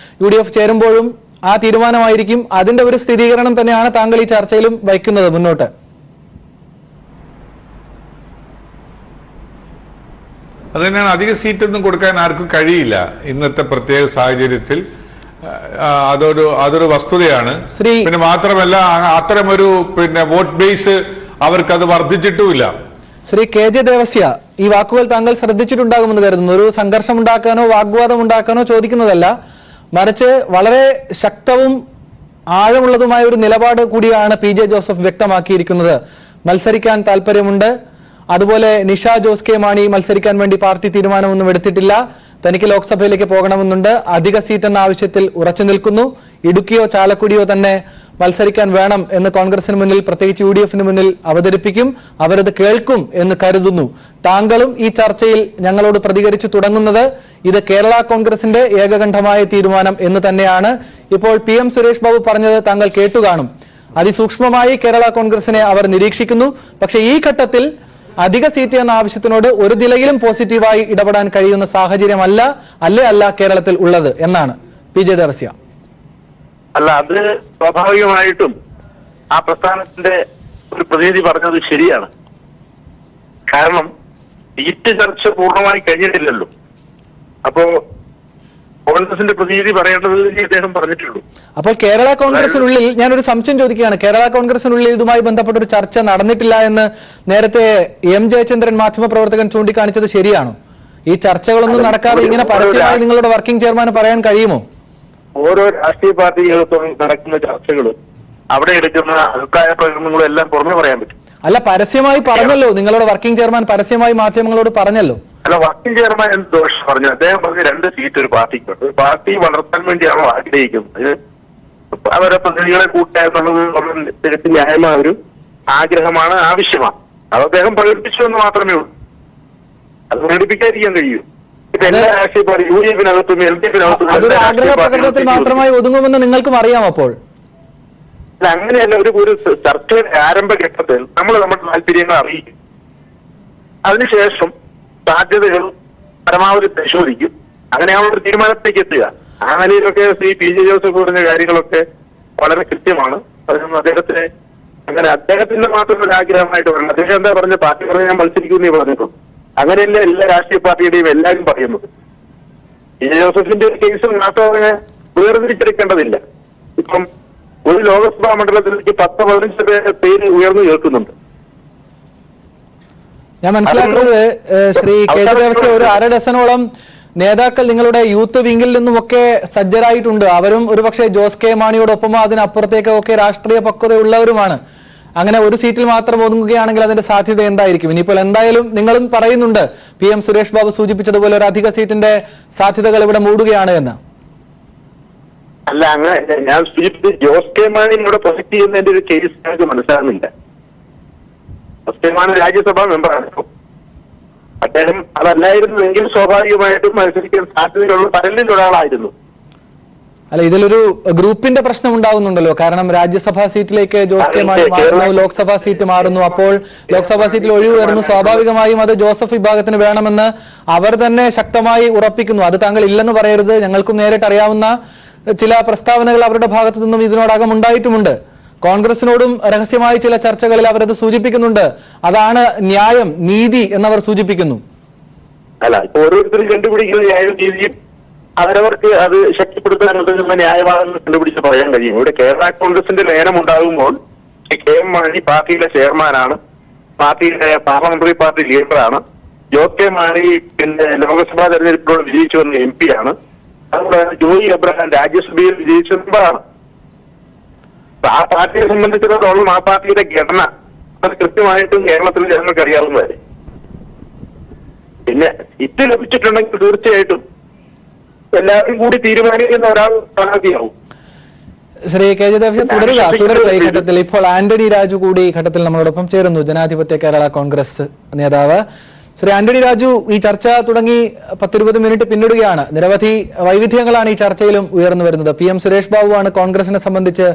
UDF ചേരുമ്പോഴും ആ തീരുമാനമായിരിക്കും. അതിന്റെ ഒരു സ്ഥിരീകരണം തന്നെയാണ് താങ്കൾ ഈ ചർച്ചയിലും വയ്ക്കുന്നത് മുന്നോട്ട്. അത് തന്നെയാണ്, അധിക സീറ്റൊന്നും കൊടുക്കാൻ ആർക്കും കഴിയില്ല ഇന്നത്തെ പ്രത്യേക സാഹചര്യത്തിൽ. അതൊരു വസ്തുതയാണ്. പിന്നെ മാത്രമല്ല അത്തരമൊരു വോട്ട് ബേസ് അവർക്കത് വർദ്ധിച്ചിട്ടുമില്ല. ശ്രീ KJ ദേവസ്യ, ഈ വാക്കുകൾ താങ്കൾ ശ്രദ്ധിച്ചിട്ടുണ്ടാകുമെന്ന് കരുതുന്നു. ഒരു സംഘർഷം ഉണ്ടാക്കാനോ വാഗ്വാദം ഉണ്ടാക്കാനോ ചോദിക്കുന്നതല്ല, മറിച്ച് വളരെ ശക്തവും ആഴമുള്ളതുമായ ഒരു നിലപാട് കൂടിയാണ് PJ ജോസഫ് വ്യക്തമാക്കിയിരിക്കുന്നത്. മത്സരിക്കാൻ താല്പര്യമുണ്ട്. അതുപോലെ നിഷ ജോസ് കെ മാണി മത്സരിക്കാൻ വേണ്ടി പാർട്ടി തീരുമാനമൊന്നും എടുത്തിട്ടില്ല. തനിക്ക് ലോക്സഭയിലേക്ക് പോകണമെന്നുണ്ട്. അധിക സീറ്റ് എന്ന ആവശ്യത്തിൽ ഉറച്ചു നിൽക്കുന്നു. ഇടുക്കിയോ ചാലക്കുടിയോ തന്നെ മത്സരിക്കാൻ വേണം എന്ന് കോൺഗ്രസിന് മുന്നിൽ, പ്രത്യേകിച്ച് UDF-ന് മുന്നിൽ അവതരിപ്പിക്കും. അവരത് കേൾക്കും എന്ന് കരുതുന്നു. താങ്കളും ഈ ചർച്ചയിൽ ഞങ്ങളോട് പ്രതികരിച്ചു തുടങ്ങുന്നത് ഇത് കേരള കോൺഗ്രസിന്റെ ഏകകണ്ഠമായ തീരുമാനം എന്ന് തന്നെയാണ്. ഇപ്പോൾ PM സുരേഷ് ബാബു പറഞ്ഞത് താങ്കൾ കേട്ടുകാണും. അതിസൂക്ഷ്മമായി കേരള കോൺഗ്രസിനെ അവർ നിരീക്ഷിക്കുന്നു. പക്ഷേ ഈ ഘട്ടത്തിൽ അധിക സീറ്റ് എന്ന ആവശ്യത്തിനോട് ഒരു നിലയിലും പോസിറ്റീവായി ഇടപെടാൻ കഴിയുന്ന സാഹചര്യമല്ല കേരളത്തിൽ ഉള്ളത് എന്നാണ് PJ ദേവസ്യ. അല്ല, അത് സ്വാഭാവികമായിട്ടും ആ പ്രസ്ഥാനത്തിന്റെ ഒരു പ്രതിനിധി പറഞ്ഞത് ശരിയാണ്. കാരണം സീറ്റ് ചർച്ച പൂർണ്ണമായി കഴിഞ്ഞിട്ടില്ലല്ലോ. അപ്പോ കോൺഗ്രസിന്റെ പ്രതിനിധി പറയേണ്ടത് അദ്ദേഹം പറഞ്ഞിട്ടുള്ളൂ. അപ്പോൾ കേരള കോൺഗ്രസിനുള്ളിൽ ഞാനൊരു സംശയം ചോദിക്കുകയാണ്. കേരള കോൺഗ്രസിനുള്ളിൽ ഇതുമായി ബന്ധപ്പെട്ട ഒരു ചർച്ച നടന്നിട്ടില്ല എന്ന് നേരത്തെ M ജയചന്ദ്രൻ മാധ്യമപ്രവർത്തകൻ ചൂണ്ടിക്കാണിച്ചത് ശരിയാണോ? ഈ ചർച്ചകളൊന്നും നടക്കാതെ ഇങ്ങനെ പരസ്യമായി നിങ്ങളുടെ വർക്കിംഗ് ചെയർമാന് പറയാൻ കഴിയുമോ? ഓരോ രാഷ്ട്രീയ പാർട്ടികൾക്കും നടക്കുന്ന ചർച്ചകളും അവിടെ എടുക്കുന്ന അഭിപ്രായ പ്രകടനങ്ങളും എല്ലാം പുറമെ പറയാൻ പറ്റും. അല്ല, പരസ്യമായി പറഞ്ഞല്ലോ, നിങ്ങളുടെ വർക്കിംഗ് ചെയർമാൻ പരസ്യമായി മാധ്യമങ്ങളോട് പറഞ്ഞല്ലോ. അല്ല, വർക്കിംഗ് ചെയർമാൻ എന്ത് ദോഷം പറഞ്ഞു? അദ്ദേഹം പറഞ്ഞ 2 സീറ്റ് ഒരു പാർട്ടിക്കുണ്ട്. ഒരു പാർട്ടി വളർത്താൻ വേണ്ടിയാണോ ആഗ്രഹിക്കുന്നത്? അവരുടെ പ്രതിനിധികളെ കൂട്ടുക എന്നുള്ളത് തികച്ചും ന്യായമായ ഒരു ആഗ്രഹമാണ്, ആവശ്യമാണ്. അത് അദ്ദേഹം പ്രകടിപ്പിച്ചു എന്ന് മാത്രമേ ഉള്ളൂ. അത് പ്രകടിപ്പിക്കാതിരിക്കാൻ കഴിയൂ. ഇപ്പൊ എല്ലാ രാഷ്ട്രീയ പാർട്ടി UDF-നകത്തും LDF-നകത്തും അതൊരു ആഗ്രഹ പ്രകടനത്തിൽ മാത്രമായി ഒതുങ്ങുമെന്ന് നിങ്ങൾക്കും അറിയാം. അപ്പോൾ അങ്ങനെയല്ല, ഒരു ചർച്ചയുടെ ആരംഭഘട്ടത്തിൽ നമ്മൾ നമ്മുടെ താല്പര്യങ്ങൾ അറിയിക്കും. അതിനുശേഷം സാധ്യതകൾ പരമാവധി പരിശോധിക്കും. അങ്ങനെയാണ് ഒരു തീരുമാനത്തിലേക്ക് എത്തുക. ആ നിലയിലൊക്കെ ശ്രീ PJ ജോസഫ് പറഞ്ഞ കാര്യങ്ങളൊക്കെ വളരെ കൃത്യമാണ്. അതിനൊന്നും അദ്ദേഹത്തിന്റെ മാത്രം ഒരു ആഗ്രഹമായിട്ട് പറഞ്ഞു. അദ്ദേഹം എന്താ പറഞ്ഞ പാർട്ടി പറഞ്ഞ് ഞാൻ മത്സരിക്കുമെന്നേ പറഞ്ഞിട്ടുള്ളൂ. അങ്ങനെയല്ല എല്ലാ രാഷ്ട്രീയ പാർട്ടിയുടെയും എല്ലാവരും പറയുന്നത്. PJ ജോസഫിന്റെ ഒരു കേസിൽ മാത്രമേ വേർതിരിച്ചെടുക്കേണ്ടതില്ല. ഇപ്പം ഒരു ലോക്സഭാ മണ്ഡലത്തിലേക്ക് 10-15 പേര് ഉയർന്നു കേൾക്കുന്നുണ്ട്. ഞാൻ മനസ്സിലാക്കുന്നത് ശ്രീ കെ ജെ ദേവസ്യ ഒരു 1/2 ഡസനോളം നേതാക്കൾ നിങ്ങളുടെ യൂത്ത് വിംഗിൽ നിന്നുമൊക്കെ സജ്ജരായിട്ടുണ്ട്. അവരും ഒരുപക്ഷെ ജോസ് കെ മാണിയോടൊപ്പമോ അതിനപ്പുറത്തേക്കൊക്കെ രാഷ്ട്രീയ പക്വതയുള്ളവരുമാണ്. അങ്ങനെ ഒരു സീറ്റിൽ മാത്രം ഒതുങ്ങുകയാണെങ്കിൽ അതിന്റെ സാധ്യത എന്തായിരിക്കും? ഇനിയിപ്പോൾ എന്തായാലും നിങ്ങളും പറയുന്നുണ്ട് PM സുരേഷ് ബാബു സൂചിപ്പിച്ചതുപോലെ ഒരു അധിക സീറ്റിന്റെ സാധ്യതകൾ ഇവിടെ മൂടുകയാണ് എന്ന്. അല്ല, അങ്ങനെ ഞാൻ ജോസ് കെ മാണി ഇവിടെ പ്രൊജക്ട് ചെയ്യുന്നതിന്റെ ഒരു കേസ് ഞങ്ങൾക്ക് മനസ്സിലാകുന്നില്ല. ജോസ് കെ മാണി രാജ്യസഭാ മെമ്പറാണ്. അദ്ദേഹം അതല്ലായിരുന്നുവെങ്കിൽ സ്വാഭാവികമായിട്ടും മത്സരിക്കാൻ സാധ്യതയുള്ള പരലിൽ ഒരാളായിരുന്നു. അല്ല, ഇതിലൊരു ഗ്രൂപ്പിന്റെ പ്രശ്നം ഉണ്ടാകുന്നുണ്ടല്ലോ. കാരണം രാജ്യസഭാ സീറ്റിലേക്ക് ജോസ് കെ മാണി മാറുന്നു, ലോക്സഭാ സീറ്റ് മാറുന്നു. അപ്പോൾ ലോക്സഭാ സീറ്റിൽ ഒഴിവ് വരുന്നു. സ്വാഭാവികമായും അത് ജോസഫ് വിഭാഗത്തിന് വേണമെന്ന് അവർ തന്നെ ശക്തമായി ഉറപ്പിക്കുന്നു. അത് താങ്കൾ ഇല്ലെന്ന് പറയരുത്. ഞങ്ങൾക്കും നേരിട്ട് അറിയാവുന്ന ചില പ്രസ്താവനകൾ അവരുടെ ഭാഗത്തു നിന്നും ഇതിനോടകം ഉണ്ടായിട്ടുമുണ്ട്. കോൺഗ്രസിനോടും രഹസ്യമായ ചില ചർച്ചകളിൽ അവരത് സൂചിപ്പിക്കുന്നുണ്ട്. അതാണ് ന്യായം, നീതി എന്നവർ സൂചിപ്പിക്കുന്നു. അല്ല, ഇപ്പൊ ഓരോരുത്തരും കണ്ടുപിടിക്കുന്ന ന്യായവും നീതിയും അവരവർക്ക് അത് ശക്തിപ്പെടുത്താനുള്ള ന്യായമാണെന്ന് കണ്ടുപിടിച്ച് പറയാൻ കഴിയും. ഇവിടെ കേരള കോൺഗ്രസിന്റെ ലയനം ഉണ്ടാകുമ്പോൾ KM മാണി പാർട്ടിയിലെ ചെയർമാനാണ്, പാർട്ടിയുടെ പാർലമെന്ററി പാർട്ടി ലീഡറാണ്. ജോസ് കെ മാണി പിന്നെ ലോക്സഭാ തെരഞ്ഞെടുപ്പിലൂടെ വിജയിച്ചു വന്ന MP ആണ്. അതുപോലെ തന്നെ ജോയി എബ്രഹാം രാജ്യസഭയിൽ വിജയിച്ച മെമ്പറാണ്. ആ പാർട്ടിയെ സംബന്ധിച്ചിടത്തോളം ആ പാർട്ടിയുടെ ഘടന അത് കൃത്യമായിട്ടും കേരളത്തിൽ ജനങ്ങൾക്ക് അറിയാവുന്നതല്ലേ. പിന്നെ സീറ്റ് ലഭിച്ചിട്ടുണ്ടെങ്കിൽ തീർച്ചയായിട്ടും എല്ലാവരും കൂടി തീരുമാനിക്കുന്ന ഒരാൾ സ്ഥാനാർത്ഥിയാവും. ശ്രീ കെ ജെ ദേവസ്യ തുടരുക ഈ ഘട്ടത്തിൽ. ഇപ്പോൾ ആന്റണി രാജു കൂടി ഈ ഘട്ടത്തിൽ നമ്മളോടൊപ്പം ചേരുന്നു, ജനാധിപത്യ കേരള കോൺഗ്രസ് നേതാവ്. ശ്രീ ആന്റണി രാജു, ഈ ചർച്ച തുടങ്ങി 10-20 മിനിറ്റ് പിന്നിടുകയാണ്. നിരവധി വൈവിധ്യങ്ങളാണ് ഈ ചർച്ചയിലും ഉയർന്നു വരുന്നത്. PM സുരേഷ് ബാബുവാണ് കോൺഗ്രസിനെ സംബന്ധിച്ച്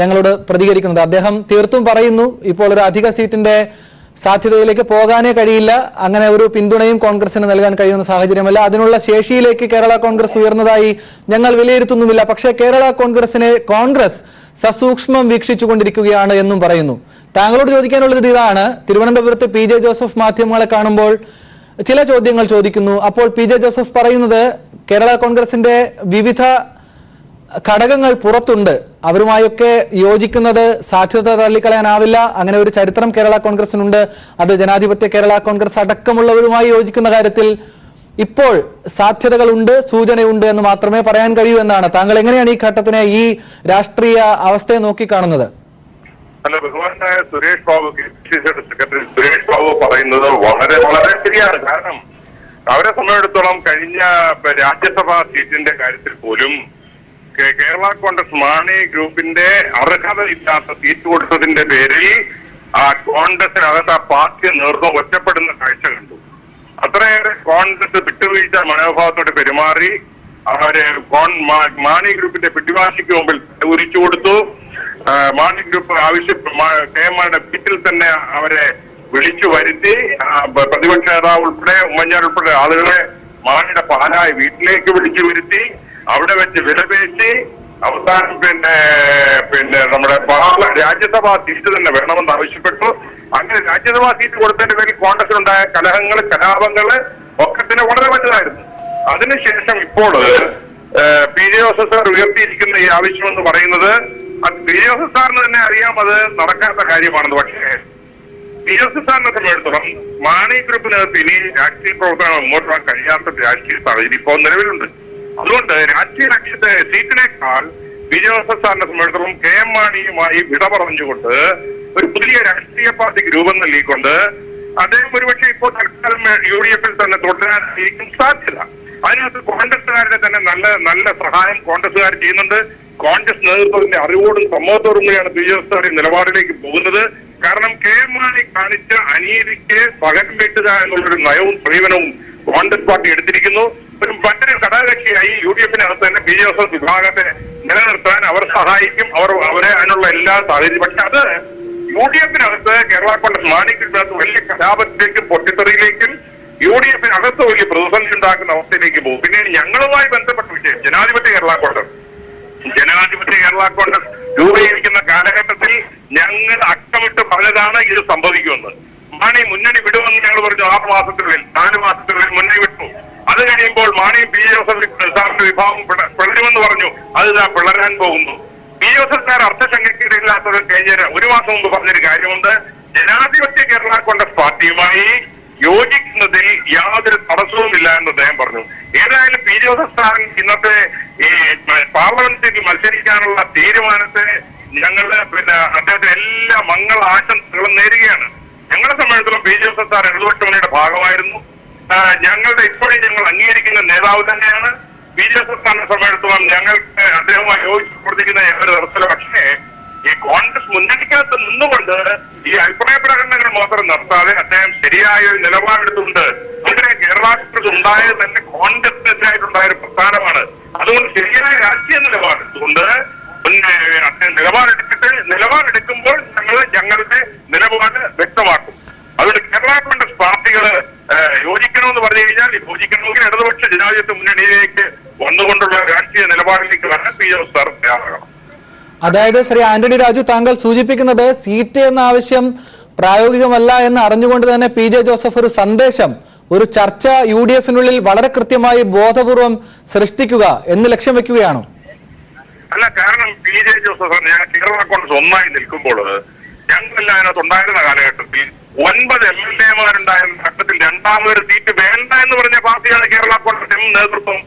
ഞങ്ങളോട് പ്രതികരിക്കുന്നത്. അദ്ദേഹം തീർത്തും പറയുന്നു ഇപ്പോൾ ഒരു അധിക സീറ്റിന്റെ സാധ്യതയിലേക്ക് പോകാനേ കഴിയില്ല, അങ്ങനെ ഒരു പിന്തുണയും കോൺഗ്രസിന് നൽകാൻ കഴിയുന്ന സാഹചര്യമല്ല, അതിനുള്ള ശേഷിയിലേക്ക് കേരള കോൺഗ്രസ് ഉയർന്നതായി ഞങ്ങൾ വിലയിരുത്തുന്നുമില്ല. പക്ഷേ കേരള കോൺഗ്രസിനെ കോൺഗ്രസ് സസൂക്ഷ്മം വീക്ഷിച്ചുകൊണ്ടിരിക്കുകയാണ് എന്നും പറയുന്നു. താങ്കളോട് ചോദിക്കാനുള്ളത് ഇതാണ്. തിരുവനന്തപുരത്ത് PJ ജോസഫ് മാധ്യമങ്ങളെ കാണുമ്പോൾ ചില ചോദ്യങ്ങൾ ചോദിക്കുന്നു. അപ്പോൾ PJ ജോസഫ് പറയുന്നത് കേരള കോൺഗ്രസിന്റെ വിവിധ ഘടകങ്ങൾ പുറത്തുണ്ട്, അവരുമായൊക്കെ യോജിക്കുന്നത് സാധ്യത തള്ളിക്കളയാനാവില്ല. അങ്ങനെ ഒരു ചരിത്രം കേരള കോൺഗ്രസിനുണ്ട്. അത് ജനാധിപത്യ കേരള കോൺഗ്രസ് അടക്കമുള്ളവരുമായി യോജിക്കുന്ന കാര്യത്തിൽ ഇപ്പോൾ സാധ്യതകളുണ്ട്, സൂചനയുണ്ട് എന്ന് മാത്രമേ പറയാൻ കഴിയൂ എന്നാണ്. താങ്കൾ എങ്ങനെയാണ് ഈ ഘട്ടത്തിനെ, ഈ രാഷ്ട്രീയ അവസ്ഥയെ നോക്കിക്കാണുന്നത്? അല്ല, ബഹുമാനായ സുരേഷ് ബാബു, സെക്രട്ടറി സുരേഷ് ബാബു പറയുന്നത് വളരെ വളരെ ശരിയാണ്. കാരണം അവരെ സംബന്ധിച്ചിടത്തോളം കഴിഞ്ഞ രാജ്യസഭാ സീറ്റിന്റെ കാര്യത്തിൽ പോലും കേരള കോൺഗ്രസ് മാണി ഗ്രൂപ്പിന്റെ അർഹതയില്ലാത്ത സീറ്റ് കൊടുത്തതിന്റെ പേരിൽ ആ കോൺഗ്രസിനകത്ത് ആ പാർട്ടി നേതൃത്വം ഒറ്റപ്പെടുന്ന കാഴ്ച കണ്ടു. അത്രയേറെ കോൺഗ്രസ് വിട്ടുവീഴ്ച മനോഭാവത്തോടെ പെരുമാറി അവര് മാണി ഗ്രൂപ്പിന്റെ പിടിവാശിക്ക് മുമ്പിൽ ഉരിച്ചു കൊടുത്തു. മാണി ഗ്രൂപ്പ് KM മാണിയുടെ വീട്ടിൽ തന്നെ അവരെ വിളിച്ചു വരുത്തി. പ്രതിപക്ഷ നേതാവ് ഉൾപ്പെടെ ഉമ്മൻചാണ്ടി ഉൾപ്പെടെ ആളുകളെ മാണിയുടെ പാലായ വീട്ടിലേക്ക് വിളിച്ചു വരുത്തി. അവിടെ വെച്ച് വിലപേശി അവസാനം പിന്നെ നമ്മുടെ രാജ്യസഭാ സീറ്റ് തന്നെ വേണമെന്ന് ആവശ്യപ്പെട്ടു. അങ്ങനെ രാജ്യസഭാ സീറ്റ് കൊടുത്തതിന്റെ പേരിൽ കോൺഗ്രസിനുണ്ടായ കലഹങ്ങള്, കലാപങ്ങള് ഒക്കെ തന്നെ വളരെ വലുതായിരുന്നു. അതിനുശേഷം ഇപ്പോൾ PJ ജോസഫ് സാർ ഉയർത്തിയിരിക്കുന്ന ഈ ആവശ്യമെന്ന് പറയുന്നത് PJ ജോസഫ് സാറിന് തന്നെ അറിയാം അത് നടക്കാത്ത കാര്യമാണെന്ന്. പക്ഷേ PJ ജോസഫ് സാറിനെ സംബന്ധിച്ചിടത്തോളം മാണി ഗ്രൂപ്പിനകത്ത് ഇനി രാഷ്ട്രീയ പ്രവർത്തനം മുന്നോട്ട് പോകാൻ കഴിയാത്ത രാഷ്ട്രീയ സാഹചര്യം ഇപ്പോൾ നിലവിലുണ്ട്. അതുകൊണ്ട് രാഷ്ട്രീയ ലക്ഷ്യത്തെ സീറ്റിനേക്കാൾ PJ ജോസഫ് സാറിനെ സംബന്ധിച്ചിടത്തോളം KM മാണിയുമായി വിട പറഞ്ഞുകൊണ്ട് ഒരു പുതിയ രാഷ്ട്രീയ പാർട്ടിക്ക് രൂപം നൽകിക്കൊണ്ട് അദ്ദേഹം ഒരുപക്ഷെ ഇപ്പോൾ തൽക്കാലം UDF-ൽ തന്നെ തുടരാനായിരിക്കും സാധ്യത. അതിനകത്ത് കോൺഗ്രസുകാരുടെ തന്നെ നല്ല സഹായം കോൺഗ്രസുകാർ ചെയ്യുന്നുണ്ട്. കോൺഗ്രസ് നേതൃത്വത്തിന്റെ അറിവോടും സമ്മതത്തോടും കൂടിയാണ് PJ ജോസഫ് സാർ നിലപാടിലേക്ക് പോകുന്നത്. കാരണം കെ എം മാണി കാണിച്ച അനീതിക്ക് പകരം വെട്ടുക എന്നുള്ളൊരു നയവും സമീപനവും കോൺഗ്രസ് പാർട്ടി എടുത്തിരിക്കുന്നു. ഒരു മറ്റൊരു ഘടകകക്ഷിയായി UDF-നകത്ത് തന്നെ പി ജോസഫ് വിഭാഗത്തെ നിലനിർത്താൻ അവർ സഹായിക്കും. അവരെ അതിനുള്ള എല്ലാ സാഹചര്യം. പക്ഷെ അത് UDF-നകത്ത് കേരള കോൺഗ്രസ് മാണിക്കകത്ത് വലിയ കലാപത്തിലേക്കും പൊട്ടിത്തെറിയിലേക്കും UDF-നകത്ത് വലിയ പ്രതിസന്ധി ഉണ്ടാക്കുന്ന അവസ്ഥയിലേക്ക് പോകും. പിന്നെ ഞങ്ങളുമായി ബന്ധപ്പെട്ട വിഷയം ജനാധിപത്യ കേരള കോൺഗ്രസ് രൂപീകരിക്കുന്ന കാലഘട്ടത്തിൽ ഞങ്ങൾ അക്കമിട്ട് പറഞ്ഞതാണ് ഇത് സംഭവിക്കുമെന്ന്. മാണി മുന്നണി വിടുമെന്ന് ഞങ്ങൾ പറഞ്ഞു 6 മാസത്തിനുള്ളിൽ 4 മാസത്തിനുള്ളിൽ മുന്നണി വിട്ടു. അത് കഴിയുമ്പോൾ മാണിയും പി ജോസഫ് വിഭാഗം പിളരുമെന്ന് പറഞ്ഞു. അത് പിളരാൻ പോകുന്നു. പി ജോസഫ് സാർ അർത്ഥശങ്കയ്ക്കിടയില്ലാത്തത് കഴിഞ്ഞ 1 മാസം മുമ്പ് പറഞ്ഞൊരു കാര്യമുണ്ട്. ജനാധിപത്യ കേരള കോൺഗ്രസ് പാർട്ടിയുമായി യോജിക്കുന്നതിൽ യാതൊരു തടസ്സവുമില്ല എന്ന് അദ്ദേഹം പറഞ്ഞു. ഏതായാലും പി ജോസഫ് സാറിന് ഇന്നത്തെ ഈ പാർലമെന്റിൽ മത്സരിക്കാനുള്ള തീരുമാനത്തെ ഞങ്ങള് അദ്ദേഹത്തിന് എല്ലാ മംഗള ആശംസകളും നേരുകയാണ്. ഞങ്ങളെ സംബന്ധിച്ചിടത്തോളം പി ജോസഫ് സാർ ഇടതുപക്ഷ മുന്നണിയുടെ ഭാഗമായിരുന്നു. ഞങ്ങളുടെ ഇപ്പോഴും ഞങ്ങൾ അംഗീകരിക്കുന്ന നേതാവ് തന്നെയാണ്. പി ജോസഫ് സാറിനെ സംബന്ധിച്ചിടത്തോളം ഞങ്ങൾക്ക് അദ്ദേഹവുമായി യോജിച്ച് പ്രവർത്തിക്കുന്ന ഒരു തരത്തില്. പക്ഷേ ഈ കോൺഗ്രസ് മുന്നണിക്കകത്ത് നിന്നുകൊണ്ട് ഈ അഭിപ്രായ പ്രകടനങ്ങൾ മാത്രം നടത്താതെ അദ്ദേഹം ശരിയായ ഒരു നിലപാടെടുത്തുകൊണ്ട് അങ്ങനെ കേരള കോൺഗ്രസ് ഉണ്ടായത് തന്നെ കോൺഗ്രസിനെതിരായിട്ടുണ്ടായ ഒരു പ്രസ്ഥാനമാണ്. അതുകൊണ്ട് ശരിയായ രാഷ്ട്രീയ നിലപാടെടുത്തുകൊണ്ട് പിന്നെ അദ്ദേഹം നിലപാടെടുക്കുമ്പോൾ ഞങ്ങളുടെ നിലപാട് വ്യക്തമാക്കും. അതുകൊണ്ട് കേരള കോൺഗ്രസ് പാർട്ടികള് യോജിക്കണമെന്ന് പറഞ്ഞു കഴിഞ്ഞാൽ യോജിക്കണമെങ്കിൽ ഇടതുപക്ഷ ജനാധിപത്യ മുന്നണിയിലേക്ക് വന്നുകൊണ്ടുള്ള രാഷ്ട്രീയ നിലപാടിലേക്ക് വരാൻ പി ജോസഫ് സാർ തയ്യാറാകണം. അതായത് ശ്രീ ആന്റണി രാജു, താങ്കൾ സൂചിപ്പിക്കുന്നത് സീറ്റ് എന്ന ആവശ്യം പ്രായോഗികമല്ല എന്ന് അറിഞ്ഞുകൊണ്ട് തന്നെ പി ജെ ജോസഫ് ഒരു സന്ദേശം, ഒരു ചർച്ച UDF-നുള്ളിൽ വളരെ കൃത്യമായി ബോധപൂർവം സൃഷ്ടിക്കുക എന്ന് ലക്ഷ്യം വെക്കുകയാണോ? അല്ല, കാരണം പി ജെ ജോസഫ് ഞാൻ കേരള കോൺഗ്രസ് ഒന്നായി നിൽക്കുമ്പോൾ ഞങ്ങളെല്ലാം അതിനകത്ത് ഉണ്ടായിരുന്ന കാലഘട്ടത്തിൽ 9 MLA-മാരുണ്ടായിരുന്ന ഘട്ടത്തിൽ രണ്ടാമതൊരു സീറ്റ് വേണ്ട എന്ന് പറഞ്ഞ പാർട്ടിയാണ് കേരള കോൺഗ്രസ് നേതൃത്വം.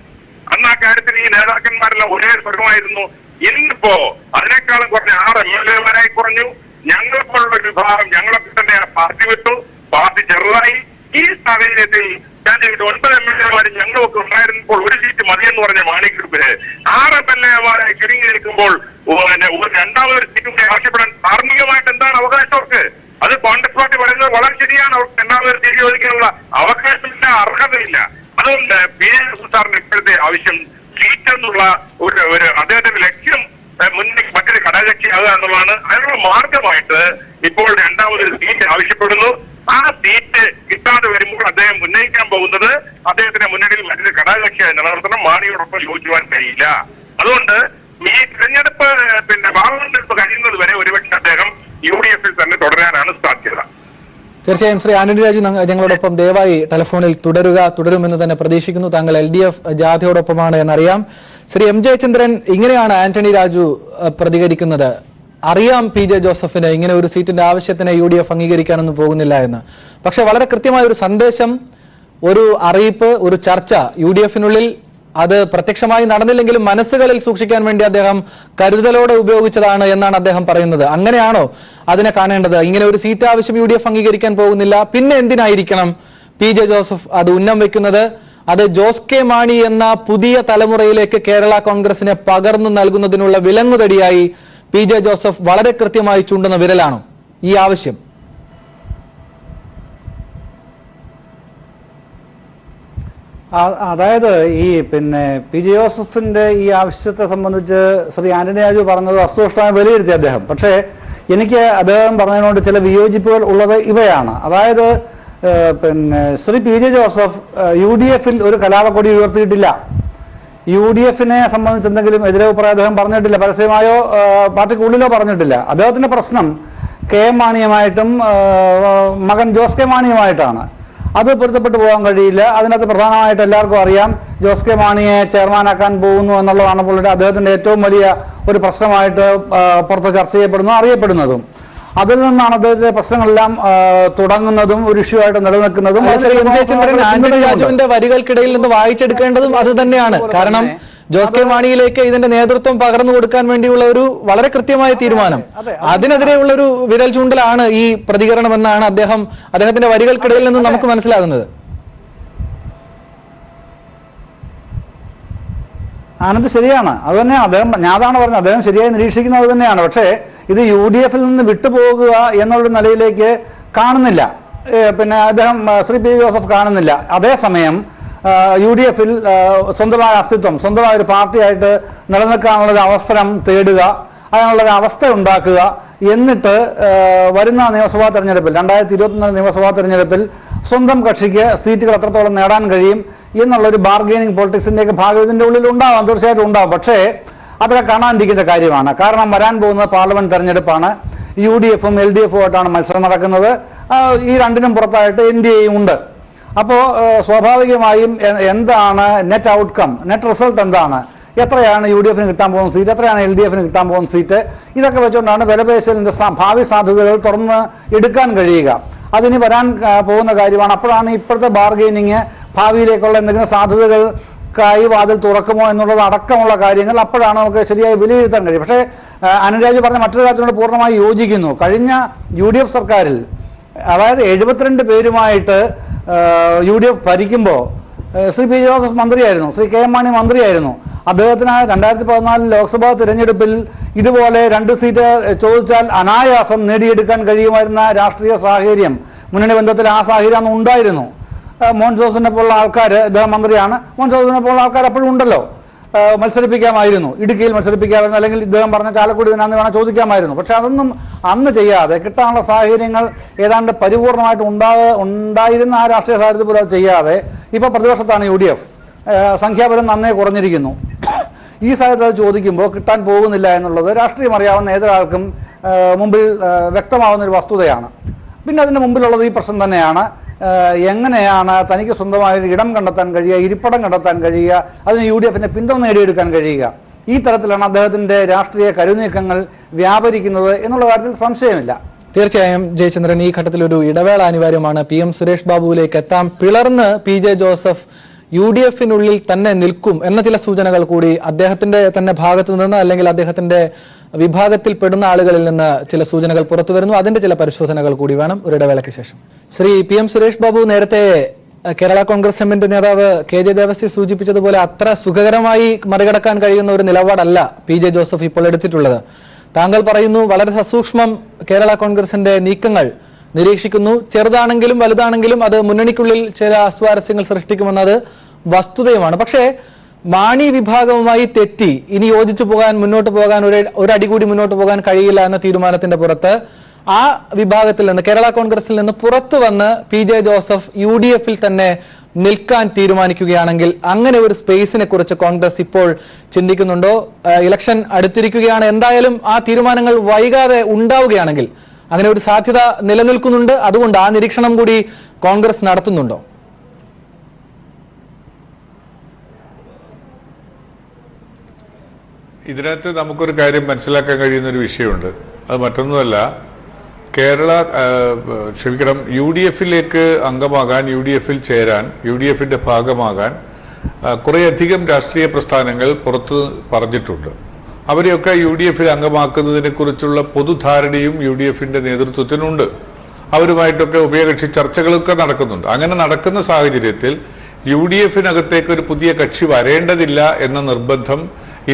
അന്ന് ആ കാര്യത്തിൽ ഈ നേതാക്കന്മാരെല്ലാം ഒരേ സ്വരമായിരുന്നു. ഇന്നിപ്പോ അതിനേക്കാളും കുറഞ്ഞ 6 MLA-മാരായി കുറഞ്ഞു. ഞങ്ങളെപ്പോലുള്ള വിഭാഗം ഞങ്ങളൊക്കെ തന്നെ പാർട്ടി വിട്ടു. പാർട്ടി ചെറുതായി. ഈ സാഹചര്യത്തിൽ 9 MLA-മാർ ഞങ്ങളൊക്കെ ഉണ്ടായിരുന്നപ്പോൾ ഒരു സീറ്റ് മതിയെന്ന് പറഞ്ഞ മാണി ഗ്രൂപ്പിന് 6 MLA-മാരായി ചുരുങ്ങി നിൽക്കുമ്പോൾ രണ്ടാമതൊരു സീറ്റ് കൂടി ആവശ്യപ്പെടാൻ ധാർമ്മികമായിട്ട് എന്താണ് അവകാശം അവർക്ക്? അത് കോൺഗ്രസ് പാർട്ടി പറയുന്നത് വളരെ ശരിയാണ്. അവർക്ക് രണ്ടാമതൊരു സീറ്റ് ചോദിക്കാനുള്ള അവകാശമില്ല, അർഹതയില്ല. അതുകൊണ്ട് പി ജെ സാറിന്റെ ഇപ്പോഴത്തെ ആവശ്യം സീറ്റ് എന്നുള്ള ഒരു അദ്ദേഹത്തിന്റെ ലക്ഷ്യം മുന്നിൽ മറ്റൊരു ഘടകകക്ഷിയാകുക എന്നുള്ളതാണ്. അതിനുള്ള മാർഗമായിട്ട് ഇപ്പോൾ രണ്ടാമതൊരു സീറ്റ് ആവശ്യപ്പെടുന്നു. ആ സീറ്റ് കിട്ടാതെ വരുമ്പോൾ അദ്ദേഹം ഉന്നയിക്കാൻ പോകുന്നത് അദ്ദേഹത്തിന്റെ മുന്നണിയിൽ മറ്റൊരു ഘടകകക്ഷിയായി നിലനിർത്തണം. മാണിയോടൊപ്പം യോജിക്കുവാൻ കഴിയില്ല. അതുകൊണ്ട് ഈ തെരഞ്ഞെടുപ്പ് പാർലമെന്റ് കഴിയുന്നത് വരെ ഒരുപക്ഷെ അദ്ദേഹം UDF-ൽ തന്നെ തുടരാനാണ് സാധ്യത. തീർച്ചയായും ശ്രീ ആന്റണി രാജു ഞങ്ങളോടൊപ്പം ദയവായി ടെലിഫോണിൽ തുടരുമെന്ന് തന്നെ പ്രതീക്ഷിക്കുന്നു. താങ്കൾ LDF ജാഥയോടൊപ്പമാണ് എന്നറിയാം. ശ്രീ M ജയചന്ദ്രൻ, ഇങ്ങനെയാണ് ആന്റണി രാജു പ്രതികരിക്കുന്നത്. അറിയാം പി ജെ ജോസഫിന് ഇങ്ങനെ ഒരു സീറ്റിന്റെ ആവശ്യത്തിന് UDF അംഗീകരിക്കാനൊന്നും പോകുന്നില്ല എന്ന്. പക്ഷെ വളരെ കൃത്യമായ ഒരു സന്ദേശം, ഒരു അറിയിപ്പ്, ഒരു ചർച്ച UDF-നുള്ളിൽ അത് പ്രത്യക്ഷമായി നടന്നില്ലെങ്കിലും മനസ്സുകളിൽ സൂക്ഷിക്കാൻ വേണ്ടി അദ്ദേഹം കരുതലോടെ ഉപയോഗിച്ചതാണ് എന്നാണ് അദ്ദേഹം പറയുന്നത്. അങ്ങനെയാണോ അതിനെ കാണേണ്ടത്? ഇങ്ങനെ ഒരു സീറ്റ് ആവശ്യം UDF അംഗീകരിക്കാൻ പോകുന്നില്ല, പിന്നെ എന്തിനായിരിക്കണം പി ജെ ജോസഫ് അത് ഉന്നം വെക്കുന്നത്? അത് ജോസ് കെ മാണി എന്ന പുതിയ തലമുറയിലേക്ക് കേരള കോൺഗ്രസിനെ പകർന്നു നൽകുന്നതിനുള്ള വിലങ്ങുതടിയായി പി ജെ ജോസഫ് വളരെ കൃത്യമായി ചൂണ്ടുന്ന വിരലാണോ ഈ ആവശ്യം? അതായത് ഈ പി ജെ ജോസഫിന്റെ ഈ ആവശ്യത്തെ സംബന്ധിച്ച് ശ്രീ ആന്റണി രാജു പറഞ്ഞത് വസ്തുനിഷ്ഠമായി വിലയിരുത്തി അദ്ദേഹം. പക്ഷേ എനിക്ക് അദ്ദേഹം പറഞ്ഞതിനോട് ചില വിയോജിപ്പുകൾ ഉള്ളത് ഇവയാണ്. അതായത് ശ്രീ പി ജെ ജോസഫ് UDF-ൽ ഒരു കലാപക്കൊടി ഉയർത്തിയിട്ടില്ല. UDF-നെ സംബന്ധിച്ച് എന്തെങ്കിലും എതിരഭിപ്രായം അദ്ദേഹം പറഞ്ഞിട്ടില്ല, പരസ്യമായോ പാർട്ടിക്കുള്ളിലോ പറഞ്ഞിട്ടില്ല. അദ്ദേഹത്തിന്റെ പ്രശ്നം KM മാണിയുമായിട്ടും മകൻ ജോസ് കെ മാണിയുമായിട്ടാണ്. അത് പൊരുത്തപ്പെട്ടു പോകാൻ കഴിയില്ല. അതിനകത്ത് പ്രധാനമായിട്ട് എല്ലാവർക്കും അറിയാം, ജോസ് കെ മാണിയെ ചെയർമാനാക്കാൻ പോകുന്നു എന്നുള്ളതാണ് പുള്ളിയുടെ അദ്ദേഹത്തിന്റെ ഏറ്റവും വലിയ ഒരു പ്രശ്നമായിട്ട് പുറത്ത് ചർച്ച ചെയ്യപ്പെടുന്നതും അറിയപ്പെടുന്നതും. അതിൽ നിന്നാണ് അദ്ദേഹത്തിന്റെ പ്രശ്നങ്ങളെല്ലാം തുടങ്ങുന്നതും ഒരു ഇഷ്യൂ ആയിട്ട് നിലനിൽക്കുന്നതും. ആന്റണി രാജുവിന്റെ വരികൾക്കിടയിൽ നിന്ന് വായിച്ചെടുക്കേണ്ടതും അത് തന്നെയാണ്. കാരണം ജോസ് കെ മാണിയിലേക്ക് ഇതിന്റെ നേതൃത്വം പകർന്നു കൊടുക്കാൻ വേണ്ടിയുള്ള ഒരു വളരെ കൃത്യമായ തീരുമാനം, അതിനെതിരെയുള്ള ഒരു വിരൽ ചൂണ്ടലാണ് ഈ പ്രതികരണം എന്നാണ് അദ്ദേഹത്തിന്റെ വരികൾക്കിടയിൽ നിന്ന് നമുക്ക് മനസ്സിലാകുന്നത്. ആനന്ദ് ശരിയാണ്, അത് തന്നെയാണ് അദ്ദേഹം. ഞാൻ അതാണ് പറഞ്ഞത്, അദ്ദേഹം ശരിയായി നിരീക്ഷിക്കുന്നത് തന്നെയാണ്. പക്ഷേ ഇത് UDF-ൽ നിന്ന് വിട്ടുപോകുക എന്നുള്ള നിലയിലേക്ക് കാണുന്നില്ല. പിന്നെ അദ്ദേഹം ശ്രീ പി ജോസഫ് കാണുന്നില്ല. അതേസമയം UDF-ൽ സ്വന്തമായ അസ്തിത്വം, സ്വന്തമായ ഒരു പാർട്ടിയായിട്ട് നിലനിൽക്കാനുള്ളൊരു അവസരം തേടുക, അതിനുള്ളൊരു അവസ്ഥ ഉണ്ടാക്കുക, എന്നിട്ട് വരുന്ന നിയമസഭാ തെരഞ്ഞെടുപ്പിൽ 2024 നിയമസഭാ തെരഞ്ഞെടുപ്പിൽ സ്വന്തം കക്ഷിക്ക് സീറ്റുകൾ എത്രത്തോളം നേടാൻ കഴിയും എന്നുള്ളൊരു ബാർഗെയിനിങ് പൊളിറ്റിക്സിൻ്റെയൊക്കെ ഭാഗം ഇതിൻ്റെ ഉള്ളിൽ ഉണ്ടാവാം, തീർച്ചയായിട്ടും ഉണ്ടാവും. പക്ഷേ അതൊക്കെ കാണാനിരിക്കുന്ന കാര്യമാണ്. കാരണം വരാൻ പോകുന്ന പാർലമെന്റ് തെരഞ്ഞെടുപ്പാണ്. UDF-ഉം LDF-ഉം ആയിട്ടാണ് മത്സരം നടക്കുന്നത്. ഈ രണ്ടിനും പുറത്തായിട്ട് NDA-യും ഉണ്ട്. അപ്പോൾ സ്വാഭാവികമായും എന്താണ് നെറ്റ് ഔട്ട്കം, നെറ്റ് റിസൾട്ട് എന്താണ്, എത്രയാണ് UDF-ന് കിട്ടാൻ പോകുന്ന സീറ്റ്, എത്രയാണ് LDF-ന് കിട്ടാൻ പോകുന്ന സീറ്റ്, ഇതൊക്കെ വെച്ചുകൊണ്ടാണ് വിലപേശലിൻ്റെ ഭാവി സാധ്യതകൾ തുറന്ന് എടുക്കാൻ കഴിയുക. അതിന് വരാൻ പോകുന്ന കാര്യമാണ്. അപ്പോഴാണ് ഇപ്പോഴത്തെ ബാർഗെയിനിങ്, ഭാവിയിലേക്കുള്ള എന്തെങ്കിലും സാധ്യതകൾക്കായി വാതിൽ തുറക്കുമോ എന്നുള്ളത് അടക്കമുള്ള കാര്യങ്ങൾ അപ്പോഴാണ് നമുക്ക് ശരിയായി വിലയിരുത്താൻ കഴിയും. പക്ഷേ അനുരാജ് പറഞ്ഞ മറ്റൊരു കാര്യത്തിനോട് പൂർണ്ണമായി യോജിക്കുന്നു. കഴിഞ്ഞ UDF സർക്കാരിൽ, അതായത് 72 പേരുമായിട്ട് UDF ഭരിക്കുമ്പോൾ ശ്രീ പി ജോസഫ് മന്ത്രിയായിരുന്നു, ശ്രീ KM മാണി മന്ത്രിയായിരുന്നു. അദ്ദേഹത്തിന് 2014 ലോക്സഭാ തിരഞ്ഞെടുപ്പിൽ ഇതുപോലെ 2 സീറ്റ് ചോദിച്ചാൽ അനായാസം നേടിയെടുക്കാൻ കഴിയുമായിരുന്ന രാഷ്ട്രീയ സാഹചര്യം, മുന്നണി ബന്ധത്തിൽ ആ സാഹചര്യം അന്ന് ഉണ്ടായിരുന്നു. മോൻ ജോസിനെ പോലുള്ള ആൾക്കാർ, ഇദ്ദേഹം മന്ത്രിയാണ്, മോൻ ജോസിനെ പോലുള്ള ആൾക്കാർ അപ്പോഴും ഉണ്ടല്ലോ, മത്സരിപ്പിക്കാമായിരുന്നു, ഇടുക്കിയിൽ മത്സരിപ്പിക്കാമായിരുന്നു, അല്ലെങ്കിൽ ഇദ്ദേഹം പറഞ്ഞ ചാലക്കുടി അന്ന് വേണം ചോദിക്കാമായിരുന്നു. പക്ഷെ അതൊന്നും അന്ന് ചെയ്യാതെ, കിട്ടാനുള്ള സാഹചര്യങ്ങൾ ഏതാണ്ട് പരിപൂർണമായിട്ട് ഉണ്ടായിരുന്ന ആ രാഷ്ട്രീയ സാഹചര്യത്തിൽ പോലും അത് ചെയ്യാതെ ഇപ്പോൾ പ്രതിപക്ഷത്താണ് UDF. സംഖ്യാബലം നന്നേ കുറഞ്ഞിരിക്കുന്നു. ഈ സാഹചര്യത്തിൽ അത് ചോദിക്കുമ്പോൾ കിട്ടാൻ പോകുന്നില്ല എന്നുള്ളത് രാഷ്ട്രീയം അറിയാവുന്ന ഏതൊരാൾക്കും മുമ്പിൽ വ്യക്തമാവുന്നൊരു വസ്തുതയാണ്. പിന്നെ അതിൻ്റെ മുമ്പിലുള്ളത് ഈ പ്രശ്നം തന്നെയാണ്. എങ്ങനെയാണ് തനിക്ക് സ്വന്തമായൊരു ഇടം കണ്ടെത്താൻ കഴിയുക, ഇരിപ്പിടം കണ്ടെത്താൻ കഴിയുക, അതിന് UDF-ന്റെ പിന്തുണ നേടിയെടുക്കാൻ കഴിയുക. ഈ തരത്തിലാണ് അദ്ദേഹത്തിൻ്റെ രാഷ്ട്രീയ കരുനീക്കങ്ങൾ വ്യാപരിക്കുന്നത് എന്നുള്ള കാര്യത്തിൽ സംശയമില്ല. തീർച്ചയായും ജയചന്ദ്രൻ, ഈ ഘട്ടത്തിൽ ഒരു ഇടവേള അനിവാര്യമാണ്. PM സുരേഷ് ബാബുവിലേക്ക് എത്താം. പിളർന്ന് PJ ജോസഫ് UDF-നുള്ളിൽ തന്നെ നിൽക്കും എന്ന ചില സൂചനകൾ കൂടി അദ്ദേഹത്തിന്റെ തന്നെ ഭാഗത്തു നിന്ന്, അല്ലെങ്കിൽ അദ്ദേഹത്തിന്റെ വിഭാഗത്തിൽ പെടുന്ന ആളുകളിൽ നിന്ന് ചില സൂചനകൾ പുറത്തു വരുന്നു. അതിന്റെ ചില പരിശോധനകൾ കൂടി വേണം ഒരു ഇടവേളയ്ക്ക് ശേഷം. ശ്രീ PM സുരേഷ് ബാബു, നേരത്തെ കേരള കോൺഗ്രസ് എമ്മിന്റെ നേതാവ് KJ ദേവസി സൂചിപ്പിച്ചതുപോലെ അത്ര സുഖകരമായി മറികടക്കാൻ കഴിയുന്ന ഒരു നിലപാടല്ല PJ ജോസഫ് ഇപ്പോൾ എടുത്തിട്ടുള്ളത്. താങ്കൾ പറയുന്നു വളരെ സസൂക്ഷ്മം കേരള കോൺഗ്രസിന്റെ നീക്കങ്ങൾ നിരീക്ഷിക്കുന്നു, ചെറുതാണെങ്കിലും വലുതാണെങ്കിലും അത് മുന്നണിക്കുള്ളിൽ ചില അസ്വാരസ്യങ്ങൾ സൃഷ്ടിക്കുമെന്നത് വസ്തുതയുമാണ്. പക്ഷേ മാണി വിഭാഗവുമായി തെറ്റി ഇനി യോജിച്ചു പോകാൻ, മുന്നോട്ട് പോകാൻ, ഒരടി കൂടി മുന്നോട്ട് പോകാൻ കഴിയില്ല എന്ന തീരുമാനത്തിന്റെ പുറത്ത് ആ വിഭാഗത്തിൽ നിന്ന്, കേരള കോൺഗ്രസിൽ നിന്ന് പുറത്തു വന്ന് PJ ജോസഫ് UDF-ൽ തന്നെ നിൽക്കാൻ തീരുമാനിക്കുകയാണെങ്കിൽ അങ്ങനെ ഒരു സ്പേസിനെ കുറിച്ച് കോൺഗ്രസ് ഇപ്പോൾ ചിന്തിക്കുന്നുണ്ടോ? ഇലക്ഷൻ അടുത്തിരിക്കുകയാണ്. എന്തായാലും ആ തീരുമാനങ്ങൾ വൈകാതെ ഉണ്ടാവുകയാണെങ്കിൽ അങ്ങനെ ഒരു സാധ്യത നിലനിൽക്കുന്നുണ്ട്. അതുകൊണ്ട് ആ നിരീക്ഷണം കൂടി കോൺഗ്രസ് നടത്തുന്നുണ്ടോ? ഇതിനകത്ത് നമുക്കൊരു കാര്യം മനസ്സിലാക്കാൻ കഴിയുന്ന ഒരു വിഷയമുണ്ട്. അത് മറ്റൊന്നുമല്ല, UDF-ലേക്ക് അംഗമാകാൻ, UDF-ൽ ചേരാൻ, UDF-ന്റെ ഭാഗമാകാൻ കുറേയധികം രാഷ്ട്രീയ പ്രസ്ഥാനങ്ങൾ പുറത്ത് പറഞ്ഞിട്ടുണ്ട്. അവരെയൊക്കെ UDF-ൽ അംഗമാക്കുന്നതിനെ കുറിച്ചുള്ള പൊതുധാരണയും UDF-ന്റെ നേതൃത്വത്തിനുണ്ട്. അവരുമായിട്ടൊക്കെ ഉഭയകക്ഷി ചർച്ചകളൊക്കെ നടക്കുന്നുണ്ട്. അങ്ങനെ നടക്കുന്ന സാഹചര്യത്തിൽ UDF-നകത്തേക്ക് ഒരു പുതിയ കക്ഷി വരേണ്ടതില്ല എന്ന നിർബന്ധം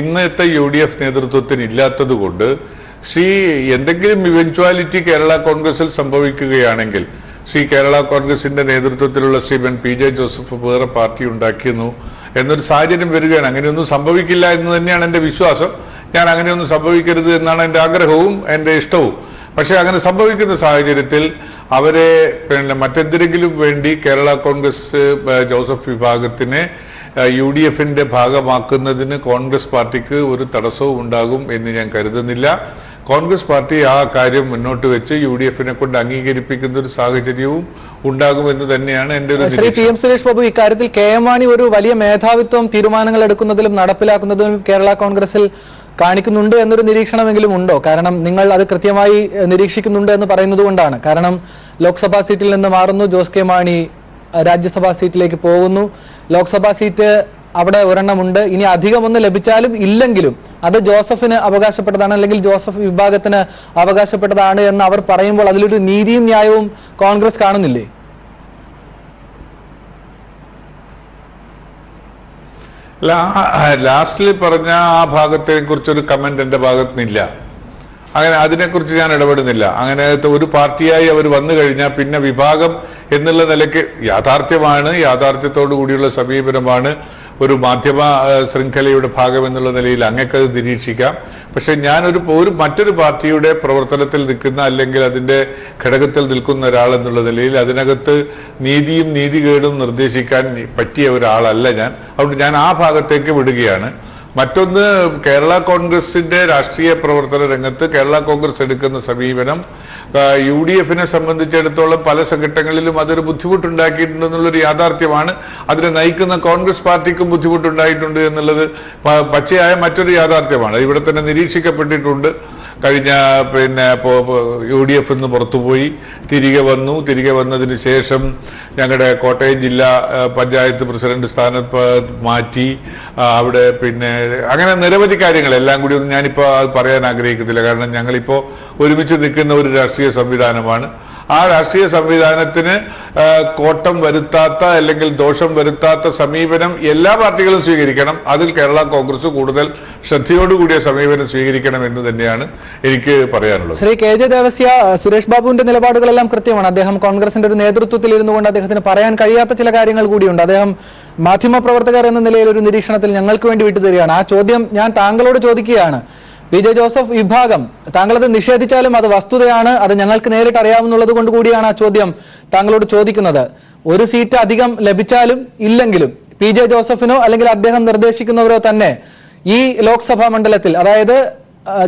ഇന്നത്തെ UDF നേതൃത്വത്തിന് ഇല്ലാത്തതുകൊണ്ട് എന്തെങ്കിലും ഇവൻച്വാലിറ്റി കേരള കോൺഗ്രസിൽ സംഭവിക്കുകയാണെങ്കിൽ കേരള കോൺഗ്രസിന്റെ നേതൃത്വത്തിലുള്ള ശ്രീമൻ PJ ജോസഫ് വേറെ പാർട്ടി ഉണ്ടാക്കിയെന്നു എന്നൊരു സാഹചര്യം വരികയാണ്. അങ്ങനെയൊന്നും സംഭവിക്കില്ല എന്ന് തന്നെയാണ് എൻ്റെ വിശ്വാസം. ഞാൻ അങ്ങനെയൊന്നും സംഭവിക്കരുത് എന്നാണ് എൻ്റെ ആഗ്രഹവും എൻ്റെ ഇഷ്ടവും. പക്ഷെ അങ്ങനെ സംഭവിക്കുന്ന സാഹചര്യത്തിൽ അവരെ മറ്റെന്തിനെങ്കിലും വേണ്ടി കേരള കോൺഗ്രസ് ജോസഫ് വിഭാഗത്തിനെ UDF-ന്റെ ഭാഗമാക്കുന്നതിന് കോൺഗ്രസ് പാർട്ടിക്ക് ഒരു തടസ്സവും ഉണ്ടാകും എന്ന് ഞാൻ കരുതുന്നില്ല. കോൺഗ്രസ് പാർട്ടി ആ കാര്യം മുന്നോട്ട് വെച്ച് UDF-നെ കൊണ്ട് അംഗീകരിപ്പിക്കുന്ന ഒരു സാഹചര്യവും ഉണ്ടാകുമെന്ന് തന്നെയാണ് എൻ്റെ ഒരു. ശ്രീ PM സുരേഷ് ബാബു, ഇക്കാര്യത്തിൽ KM മാണി ഒരു വലിയ മേധാവിത്വം തീരുമാനങ്ങൾ എടുക്കുന്നതിലും നടപ്പിലാക്കുന്നതിലും കേരള കോൺഗ്രസിൽ കാണിക്കുന്നുണ്ട് എന്നൊരു നിരീക്ഷണമെങ്കിലും ഉണ്ടോ? കാരണം നിങ്ങൾ അത് കൃത്യമായി നിരീക്ഷിക്കുന്നുണ്ട് എന്ന് പറയുന്നത് കൊണ്ടാണ്. കാരണം ലോക്സഭാ സീറ്റിൽ നിന്ന് മാറുന്നു, ജോസ് കെ മാണി രാജ്യസഭാ സീറ്റിലേക്ക് പോകുന്നു. ലോക്സഭാ സീറ്റ് അവിടെ ഒരെണ്ണമുണ്ട്. ഇനി അധികമൊന്നും ലഭിച്ചാലും ഇല്ലെങ്കിലും അത് ജോസഫിന് അവകാശപ്പെട്ടതാണ്, അല്ലെങ്കിൽ ജോസഫ് വിഭാഗത്തിന് അവകാശപ്പെട്ടതാണ് എന്ന് അവർ പറയുമ്പോൾ അതിലൊരു നീതിയും ന്യായവും കോൺഗ്രസ് കാണുന്നില്ലേ? ലാസ്റ്റിൽ പറഞ്ഞ ആ ഭാഗത്തെ കുറിച്ചൊരു കമന്റ് എൻ്റെ ഭാഗത്തുനിന്നില്ല. അങ്ങനെ അതിനെക്കുറിച്ച് ഞാൻ ഇടപെടുന്നില്ല. അങ്ങനെ ഒരു പാർട്ടിയായി അവർ വന്നു കഴിഞ്ഞാൽ പിന്നെ വിഭാഗം എന്നുള്ള നിലയ്ക്ക് യാഥാർത്ഥ്യമാണ്, യാഥാർത്ഥ്യത്തോടു കൂടിയുള്ള സമീപനമാണ് ഒരു മാധ്യമ ശൃംഖലയുടെ ഭാഗം എന്നുള്ള നിലയിൽ അങ്ങക്കത് നിരീക്ഷിക്കാം. പക്ഷെ ഞാൻ മറ്റൊരു പാർട്ടിയുടെ പ്രവർത്തനത്തിൽ നിൽക്കുന്ന അല്ലെങ്കിൽ അതിന്റെ ഘടകത്തിൽ നിൽക്കുന്ന ഒരാൾ എന്നുള്ള നിലയിൽ അതിനകത്ത് നീതിയും നീതികേടും നിർദ്ദേശിക്കാൻ പറ്റിയ ഒരാളല്ല ഞാൻ. അതുകൊണ്ട് ഞാൻ ആ ഭാഗത്തേക്ക് വിടുകയാണ്. മറ്റൊന്ന്, കേരള കോൺഗ്രസിന്റെ രാഷ്ട്രീയ പ്രവർത്തന രംഗത്ത് കേരള കോൺഗ്രസ് എടുക്കുന്ന സമീപനം UDF-നെ സംബന്ധിച്ചിടത്തോളം പല ഘട്ടങ്ങളിലും അതൊരു ബുദ്ധിമുട്ടുണ്ടാക്കിയിട്ടുണ്ടെന്നുള്ളൊരു യാഥാർത്ഥ്യമാണ്. അതിനെ നയിക്കുന്ന കോൺഗ്രസ് പാർട്ടിക്കും ബുദ്ധിമുട്ടുണ്ടായിട്ടുണ്ട് എന്നുള്ളത് പച്ചയായ മറ്റൊരു യാഥാർത്ഥ്യമാണ്. ഇവിടെ തന്നെ നിരീക്ഷിക്കപ്പെട്ടിട്ടുണ്ട്. കഴിഞ്ഞ UDF നിന്ന് പുറത്തുപോയി തിരികെ വന്നു. തിരികെ വന്നതിന് ശേഷം ഞങ്ങളുടെ കോട്ടയം ജില്ലാ പഞ്ചായത്ത് പ്രസിഡന്റ് സ്ഥാനം മാറ്റി. അവിടെ അങ്ങനെ നിരവധി കാര്യങ്ങൾ എല്ലാം കൂടി ഒന്നും ഞാനിപ്പോൾ പറയാൻ ആഗ്രഹിക്കുന്നില്ല. കാരണം ഞങ്ങളിപ്പോൾ ഒരുമിച്ച് നിൽക്കുന്ന ഒരു രാഷ്ട്രീയ സംവിധാനമാണ്. ആ രാഷ്ട്രീയ സംവിധാനത്തിന് കോട്ടം വരുത്താത്ത അല്ലെങ്കിൽ ദോഷം വരുത്താത്ത സമീപനം എല്ലാ പാർട്ടികളും സ്വീകരിക്കണം. അതിൽ കേരള കോൺഗ്രസ് കൂടുതൽ ശ്രദ്ധയോടുകൂടിയ സമീപനം സ്വീകരിക്കണം എന്ന് തന്നെയാണ് എനിക്ക് പറയാനുള്ളത്. ശ്രീ KJ ദേവസ്യ, സുരേഷ് ബാബുവിന്റെ നിലപാടുകളെല്ലാം കൃത്യമാണ്. അദ്ദേഹം കോൺഗ്രസിന്റെ ഒരു നേതൃത്വത്തിൽ ഇരുന്നു കൊണ്ട് അദ്ദേഹത്തിന് പറയാൻ കഴിയാത്ത ചില കാര്യങ്ങൾ കൂടിയുണ്ട്. അദ്ദേഹം മാധ്യമപ്രവർത്തകർ എന്ന നിലയിൽ ഒരു നിരീക്ഷണത്തിൽ ഞങ്ങൾക്ക് വേണ്ടി വിട്ടുതരികയാണ്. ആ ചോദ്യം ഞാൻ താങ്കളോട് ചോദിക്കുകയാണ്. PJ ജോസഫ് വിഭാഗം, താങ്കളത് നിഷേധിച്ചാലും അത് വസ്തുതയാണ്, അത് ഞങ്ങൾക്ക് നേരിട്ട് അറിയാവുന്നത് കൊണ്ട് കൂടിയാണ് ആ ചോദ്യം താങ്കളോട് ചോദിക്കുന്നത്. ഒരു സീറ്റ് അധികം ലഭിച്ചാലും ഇല്ലെങ്കിലും PJ ജോസഫിനോ അല്ലെങ്കിൽ അദ്ദേഹം നിർദ്ദേശിക്കുന്നവരോ തന്നെ ഈ ലോക്സഭാ മണ്ഡലത്തിൽ, അതായത്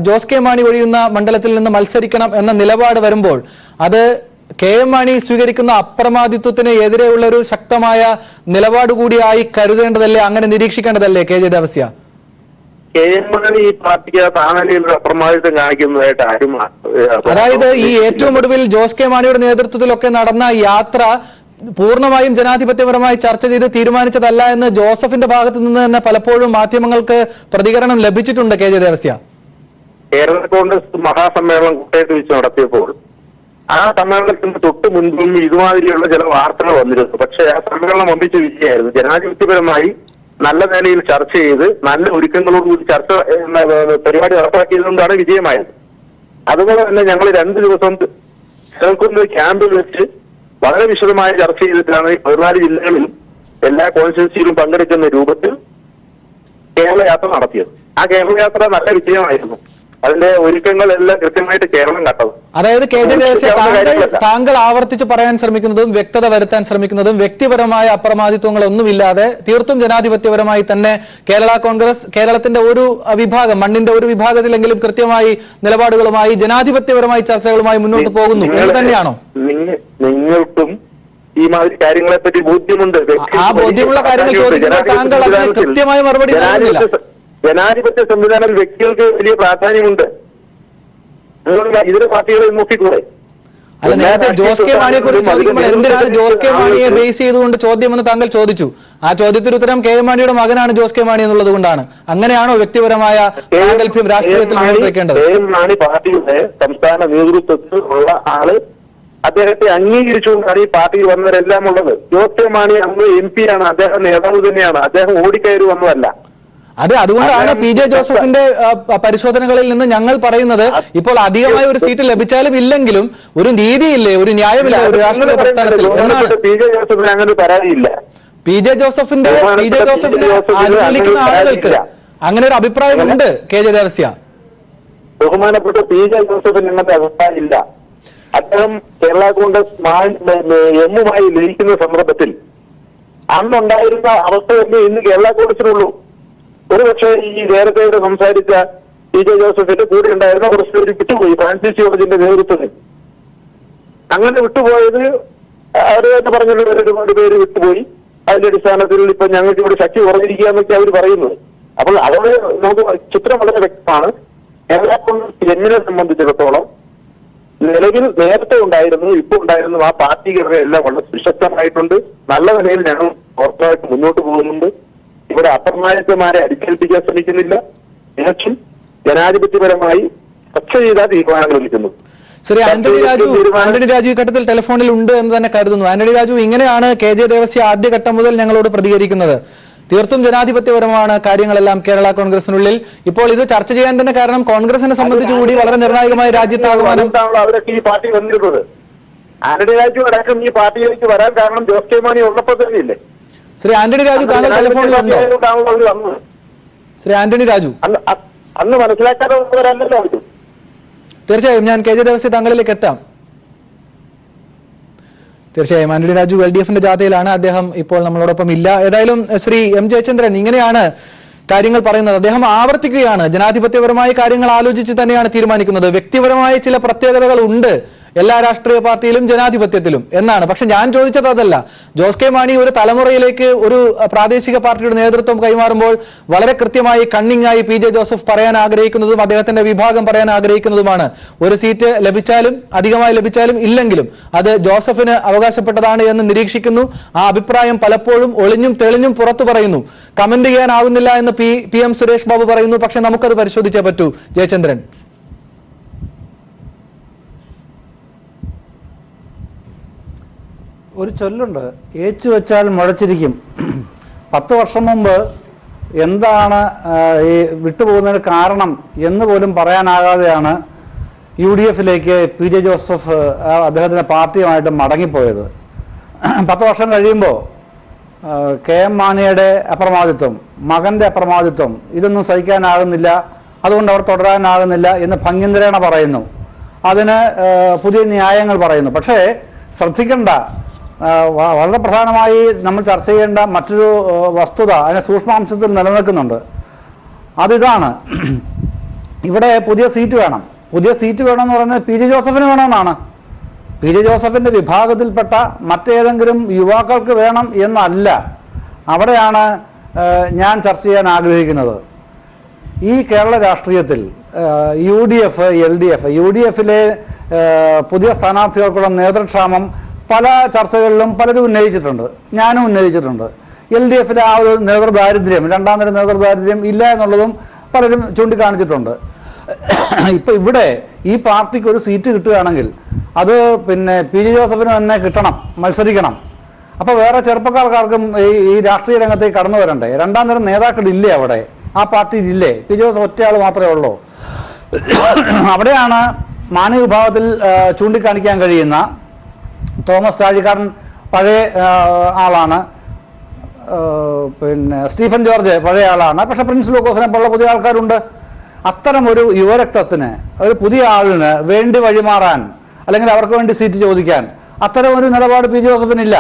ജോസ് കെ മാണി ഒഴിയുന്ന മണ്ഡലത്തിൽ നിന്ന് മത്സരിക്കണം എന്ന നിലപാട് വരുമ്പോൾ അത് KM മാണി സ്വീകരിക്കുന്ന അപ്രമാദിത്വത്തിന് എതിരെയുള്ള ഒരു ശക്തമായ നിലപാട് കൂടിയായി കരുതേണ്ടതല്ലേ, അങ്ങനെ നിരീക്ഷിക്കേണ്ടതല്ലേ KJ ദേവസ്യ? KM മാണി ഈ പാർട്ടിക്ക് താനലിയിൽ അപ്രമാദിത്വം കാണിക്കുന്നതായിട്ട് ആരും, അതായത് ഈ ഏറ്റവും ഒടുവിൽ ജോസ് കെ മാണിയുടെ നേതൃത്വത്തിലൊക്കെ നടന്ന യാത്ര പൂർണ്ണമായും ജനാധിപത്യപരമായി ചർച്ച ചെയ്ത് തീരുമാനിച്ചതല്ല എന്ന് ജോസഫിന്റെ ഭാഗത്ത് നിന്ന് തന്നെ പലപ്പോഴും മാധ്യമങ്ങൾക്ക് പ്രതികരണം ലഭിച്ചിട്ടുണ്ട്. KJ ദേവസ്യ, കേരള കോൺഗ്രസ് മഹാസമ്മേളനം കോട്ടയത്ത് വെച്ച് നടത്തിയപ്പോൾ ആ സമ്മേളനത്തിന് തൊട്ട് മുൻപും ഇതുമാതിരിയുള്ള ചില വാർത്തകൾ വന്നിരുന്നു. പക്ഷേ ആ സമ്മേളനം ഒന്നിച്ച് വിജയമായിരുന്നു. ജനാധിപത്യപരമായി നല്ല നിലയിൽ ചർച്ച ചെയ്ത് നല്ല ഒരുക്കങ്ങളോടുകൂടി ചർച്ച പരിപാടി നടപ്പാക്കിയതുകൊണ്ടാണ് വിജയമായത്. അതുപോലെ തന്നെ ഞങ്ങൾ 2 ദിവസം കേൾക്കുന്ന ക്യാമ്പിൽ വെച്ച് വളരെ വിശദമായ ചർച്ച ചെയ്തിട്ടാണ് 14 ജില്ലകളിൽ എല്ലാ കോൺസ്റ്റിറ്റ്യൂൻസിയിലും പങ്കെടുക്കുന്ന രൂപത്തിൽ കേരളയാത്ര നടത്തിയത്. ആ കേരളയാത്ര നല്ല വിജയമായിരുന്നു. അതിന്റെ ഒരുക്കങ്ങളെല്ലാം കൃത്യമായിട്ട് കേരളം കണ്ടത്. അതായത് KJ ദേവസ്യ, താങ്കൾ ആവർത്തിച്ച് പറയാൻ ശ്രമിക്കുന്നതും വ്യക്തത വരുത്താൻ ശ്രമിക്കുന്നതും വ്യക്തിപരമായ അപ്രമാദിത്വങ്ങളൊന്നുമില്ലാതെ തീർത്തും ജനാധിപത്യപരമായി തന്നെ കേരള കോൺഗ്രസ് കേരളത്തിന്റെ ഒരു വിഭാഗം, മണ്ണിന്റെ ഒരു വിഭാഗത്തിലെങ്കിലും കൃത്യമായി നിലപാടുകളുമായി ജനാധിപത്യപരമായി ചർച്ചകളുമായി മുന്നോട്ട് പോകുന്നു എന്ന് തന്നെയാണോ? നിങ്ങൾക്കും ഈ മാതിരി കാര്യങ്ങളെ പറ്റി ബോധ്യമുണ്ട്. ആ ബോധ്യമുള്ള കാര്യങ്ങൾ ചോദിക്കുമ്പോൾ താങ്കൾ അതിന് കൃത്യമായ മറുപടി നൽകുന്നില്ല. ജനാധിപത്യ സംവിധാനത്തിൽ വ്യക്തികൾക്ക് വലിയ പ്രാധാന്യമുണ്ട്. ഇതര പാർട്ടികളെ നോക്കിക്കൂടെ? അല്ല, നേരത്തെ ജോസ് കെ മാണിയെ കുറിച്ച് ചോദിക്കുമ്പോൾ എന്തിനാണ് ജോസ് കെ മാണിയെ ബേസ് ചെയ്തുകൊണ്ട് ചോദ്യമെന്ന് താങ്കൾ ചോദിച്ചു. ആ ചോദ്യത്തിന് ഉത്തരം KM മാണിയുടെ മകനാണ് ജോസ് കെ മാണി എന്നുള്ളത് കൊണ്ടാണ്. അങ്ങനെയാണോ വ്യക്തിപരമായ പ്രാഗൽഭ്യം രാഷ്ട്രീയത്തിൽ മുന്നോട്ട് വെക്കേണ്ടത്? KM മാണി പാർട്ടിയുടെ സംസ്ഥാന നേതൃത്വത്തിൽ ഉള്ള ആള്, അദ്ദേഹത്തെ അംഗീകരിച്ചുകൊണ്ടാണ് ഈ പാർട്ടിയിൽ വന്നവരെല്ലാം ഉള്ളത്. ജോസ് കെ മാണി അന്ന് MP ആണ്, അദ്ദേഹം നേതാവ് തന്നെയാണ്, അദ്ദേഹം ഓടിക്കയറി വന്നതല്ല. അതെ, അതുകൊണ്ടാണ് PJ ജോസഫിന്റെ പരിശോധനകളിൽ നിന്ന് ഞങ്ങൾ പറയുന്നത് ഇപ്പോൾ അധികമായ ഒരു സീറ്റ് ലഭിച്ചാലും ഇല്ലെങ്കിലും ഒരു നീതിയില്ലേ, ഒരു ന്യായമില്ല ഒരു രാഷ്ട്രീയ പ്രസ്ഥാനത്തിൽ എന്നാണ്. PJ ജോസഫിന് അങ്ങനെ പരാതിയില്ല. PJ ജോസഫിനെ അനുകൂലിക്കുന്ന ആളുകൾക്ക് അങ്ങനെ ഒരു അഭിപ്രായമുണ്ട്. KJ ദേവസ്യ, ബഹുമാനപ്പെട്ട PJ ജോസഫിന് അങ്ങനത്തെ അഭിപ്രായം ഇല്ല. അദ്ദേഹം കേരള കോൺഗ്രസ് എമ്മുമായി ലയിക്കുന്ന സന്ദർഭത്തിൽ അന്നുണ്ടായിരുന്ന അവസ്ഥ തന്നെ ഇന്ന് കേരള കോൺഗ്രസിനുള്ളൂ. ഒരുപക്ഷെ ഈ നേരത്തെ സംസാരിച്ച PJ ജോസഫിന്റെ കൂടെ ഉണ്ടായിരുന്ന കുറച്ച് പേര് വിട്ടുപോയി, ഫ്രാൻസിസ് ജോർജിന്റെ നേതൃത്വത്തിൽ. അങ്ങനെ വിട്ടുപോയത് അവർ തന്നെ പറഞ്ഞുള്ള ഒരുപാട് പേര് വിട്ടുപോയി. അതിന്റെ അടിസ്ഥാനത്തിൽ ഇപ്പൊ ഞങ്ങൾക്ക് ഇവിടെ ശക്തി കുറഞ്ഞിരിക്കുക എന്നൊക്കെ അവർ പറയുന്നത്. അപ്പോൾ അതോടെ നമുക്ക് ചിത്രം വളരെ വ്യക്തമാണ്. കേരള കോൺഗ്രസ് എമ്മിനെ സംബന്ധിച്ചിടത്തോളം നിലവിൽ നേരത്തെ ഉണ്ടായിരുന്നു, ഇപ്പോൾ ഉണ്ടായിരുന്നു ആ പാർട്ടികളുടെ എല്ലാം വളരെ സുശക്തമായിട്ടുണ്ട്. നല്ല നിലയിൽ ഞങ്ങൾ ഉറപ്പായിട്ട് മുന്നോട്ട് പോകുന്നുണ്ട്. ഇവിടെ അപ്രമാദിത്വമാരെ അടിച്ചേൽപ്പിക്കാൻ ശ്രമിക്കുന്നില്ല. ഇലക്ഷൻ ജനാധിപത്യപരമായി ചർച്ച ചെയ്ത തീരുമാനങ്ങൾ എടുക്കുന്നു. ശ്രീ ആന്റണി രാജു ഈ ഘട്ടത്തിൽ ടെലിഫോണിൽ ഉണ്ട് എന്ന് തന്നെ കരുതുന്നു. ആന്റണി രാജു, ഇങ്ങനെയാണ് KJ ദേവസ്യ ആദ്യഘട്ടം മുതൽ ഞങ്ങളോട് പ്രതികരിക്കുന്നത്. തീർത്തും ജനാധിപത്യപരമാണ് കാര്യങ്ങളെല്ലാം കേരള കോൺഗ്രസിനുള്ളിൽ. ഇപ്പോൾ ഇത് ചർച്ച ചെയ്യാൻ തന്നെ കാരണം കോൺഗ്രസിനെ സംബന്ധിച്ച് കൂടി വളരെ നിർണായകമായ രാജ്യത്താകുവാനും അവരൊക്കെ ഈ പാർട്ടി വന്നിരുന്നത്. ആന്റണി രാജു അടക്കം ഈ പാർട്ടിയിലേക്ക് വരാൻ കാരണം ജോസ് കെ മാണി ഉള്ളപ്പോൾ തന്നെയില്ലേ? ശ്രീ ആന്റണി രാജു താങ്കൾ ടെലിഫോണിലുണ്ടോ? അവർ വന്നത് ശ്രീ ആന്റണി രാജു അന്ന് മനസ്സിലാക്കാതെ വന്നവരല്ലല്ലോ അവർ. തീർച്ചയായും ഞാൻ കെ ജെ ദേവസ്യ താങ്കളിലേക്ക് എത്താം. തീർച്ചയായും ആന്റണി രാജു LDF-ന്റെ ജാഥയിലാണ്. അദ്ദേഹം ഇപ്പോൾ നമ്മളോടൊപ്പം ഇല്ല. ഏതായാലും ശ്രീ M ജയചന്ദ്രൻ ഇങ്ങനെയാണ് കാര്യങ്ങൾ പറയുന്നത്. അദ്ദേഹം ആവർത്തിക്കുകയാണ്, ജനാധിപത്യപരമായ കാര്യങ്ങൾ ആലോചിച്ച് തന്നെയാണ് തീരുമാനിക്കുന്നത്. വ്യക്തിപരമായ ചില പ്രത്യേകതകൾ ഉണ്ട് എല്ലാ രാഷ്ട്രീയ പാർട്ടിയിലും ജനാധിപത്യത്തിലും എന്നാണ്. പക്ഷെ ഞാൻ ചോദിച്ചത് അതല്ല. ജോസ് കെ മാണി ഒരു തലമുറയിലേക്ക് ഒരു പ്രാദേശിക പാർട്ടിയുടെ നേതൃത്വം കൈമാറുമ്പോൾ വളരെ കൃത്യമായി കണ്ണിംഗ് ആയി PJ ജോസഫ് പറയാൻ ആഗ്രഹിക്കുന്നതും അദ്ദേഹത്തിന്റെ വിഭാഗം പറയാൻ ആഗ്രഹിക്കുന്നതുമാണ് ഒരു സീറ്റ് ലഭിച്ചാലും അധികമായി ലഭിച്ചാലും ഇല്ലെങ്കിലും അത് ജോസഫിന് അവകാശപ്പെട്ടതാണ് എന്ന് നിരീക്ഷിക്കുന്നു. ആ അഭിപ്രായം പലപ്പോഴും ഒളിഞ്ഞും തെളിഞ്ഞും പുറത്തു പറയുന്നു. കമന്റ് ചെയ്യാനാകുന്നില്ല എന്ന് PM സുരേഷ് ബാബു പറയുന്നു. പക്ഷെ നമുക്കത് പരിശോധിച്ചേ പറ്റൂ. ജയചന്ദ്രൻ, ഒരു ചൊല്ലുണ്ട്, ഏച്ചു വെച്ചാൽ മുഴച്ചിരിക്കും. 10 വർഷം മുമ്പ് എന്താണ് ഈ വിട്ടുപോകുന്നതിന് കാരണം എന്ന് പോലും പറയാനാകാതെയാണ് UDF-ലേക്ക് PJ ജോസഫ് അദ്ദേഹത്തിൻ്റെ പാർട്ടിയുമായിട്ട് മടങ്ങിപ്പോയത്. 10 വർഷം കഴിയുമ്പോൾ KM മാണിയുടെ അപ്രമാദിത്വം, മകൻ്റെ അപ്രമാദിത്വം, ഇതൊന്നും സഹിക്കാനാകുന്നില്ല, അതുകൊണ്ട് അവർ തുടരാനാകുന്നില്ല എന്ന് ഭംഗ്യന്തരേണ പറയുന്നു. അതിന് പുതിയ ന്യായങ്ങൾ പറയുന്നു. പക്ഷേ ശ്രദ്ധിക്കേണ്ട, വളരെ പ്രധാനമായി നമ്മൾ ചർച്ച ചെയ്യേണ്ട മറ്റൊരു വസ്തുത അതിനെ സൂക്ഷ്മാംശത്തിൽ നിലനിൽക്കുന്നുണ്ട്. അതിതാണ്, ഇവിടെ പുതിയ സീറ്റ് വേണം. പുതിയ സീറ്റ് വേണമെന്ന് പറയുന്നത് PJ ജോസഫിന് വേണമെന്നാണ്. PJ ജോസഫിൻ്റെ വിഭാഗത്തിൽപ്പെട്ട മറ്റേതെങ്കിലും യുവാക്കൾക്ക് വേണം എന്നല്ല. അവിടെയാണ് ഞാൻ ചർച്ച ചെയ്യാൻ ആഗ്രഹിക്കുന്നത്. ഈ കേരള രാഷ്ട്രീയത്തിൽ UDF, LDF, UDF-ലെ പുതിയ സ്ഥാനാർത്ഥികൾക്കുള്ള നേതൃക്ഷാമം പല ചർച്ചകളിലും പലരും ഉന്നയിച്ചിട്ടുണ്ട്, ഞാനും ഉന്നയിച്ചിട്ടുണ്ട്. LDF-ലെ ആ ഒരു നേതൃദാരിദ്ര്യം, രണ്ടാം നിര നേതൃദാരിദ്ര്യം ഇല്ല എന്നുള്ളതും പലരും ചൂണ്ടിക്കാണിച്ചിട്ടുണ്ട്. ഇപ്പം ഇവിടെ ഈ പാർട്ടിക്ക് ഒരു സീറ്റ് കിട്ടുകയാണെങ്കിൽ അത് പിന്നെ PJ ജോസഫിന് തന്നെ കിട്ടണം, മത്സരിക്കണം. അപ്പോൾ വേറെ ചെറുപ്പക്കാർക്കാർക്കും ഈ രാഷ്ട്രീയ രംഗത്തേക്ക് കടന്നു വരണ്ടേ? രണ്ടാം നിര നേതാക്കളില്ലേ അവിടെ? ആ പാർട്ടിയിലില്ലേ? PJ ജോസഫ് ഒറ്റയാൾ മാത്രമേ ഉള്ളൂ. അവിടെയാണ് മാണി വിഭാഗത്തിൽ ചൂണ്ടിക്കാണിക്കാൻ കഴിയുന്ന തോമസ് ചാഴിക്കാടൻ പഴയ ആളാണ്, പിന്നെ സ്റ്റീഫൻ ജോർജ് പഴയ ആളാണ്. പക്ഷെ പ്രിൻസ് ലൂക്കോസിനെ പോലുള്ള പുതിയ ആൾക്കാരുണ്ട്. അത്തരം ഒരു യുവരക്തത്തിന്, ഒരു പുതിയ ആളിന് വേണ്ടി വഴിമാറാൻ അല്ലെങ്കിൽ അവർക്ക് വേണ്ടി സീറ്റ് ചോദിക്കാൻ അത്തരം ഒരു നിലപാട് PJ ജോസഫിനില്ല,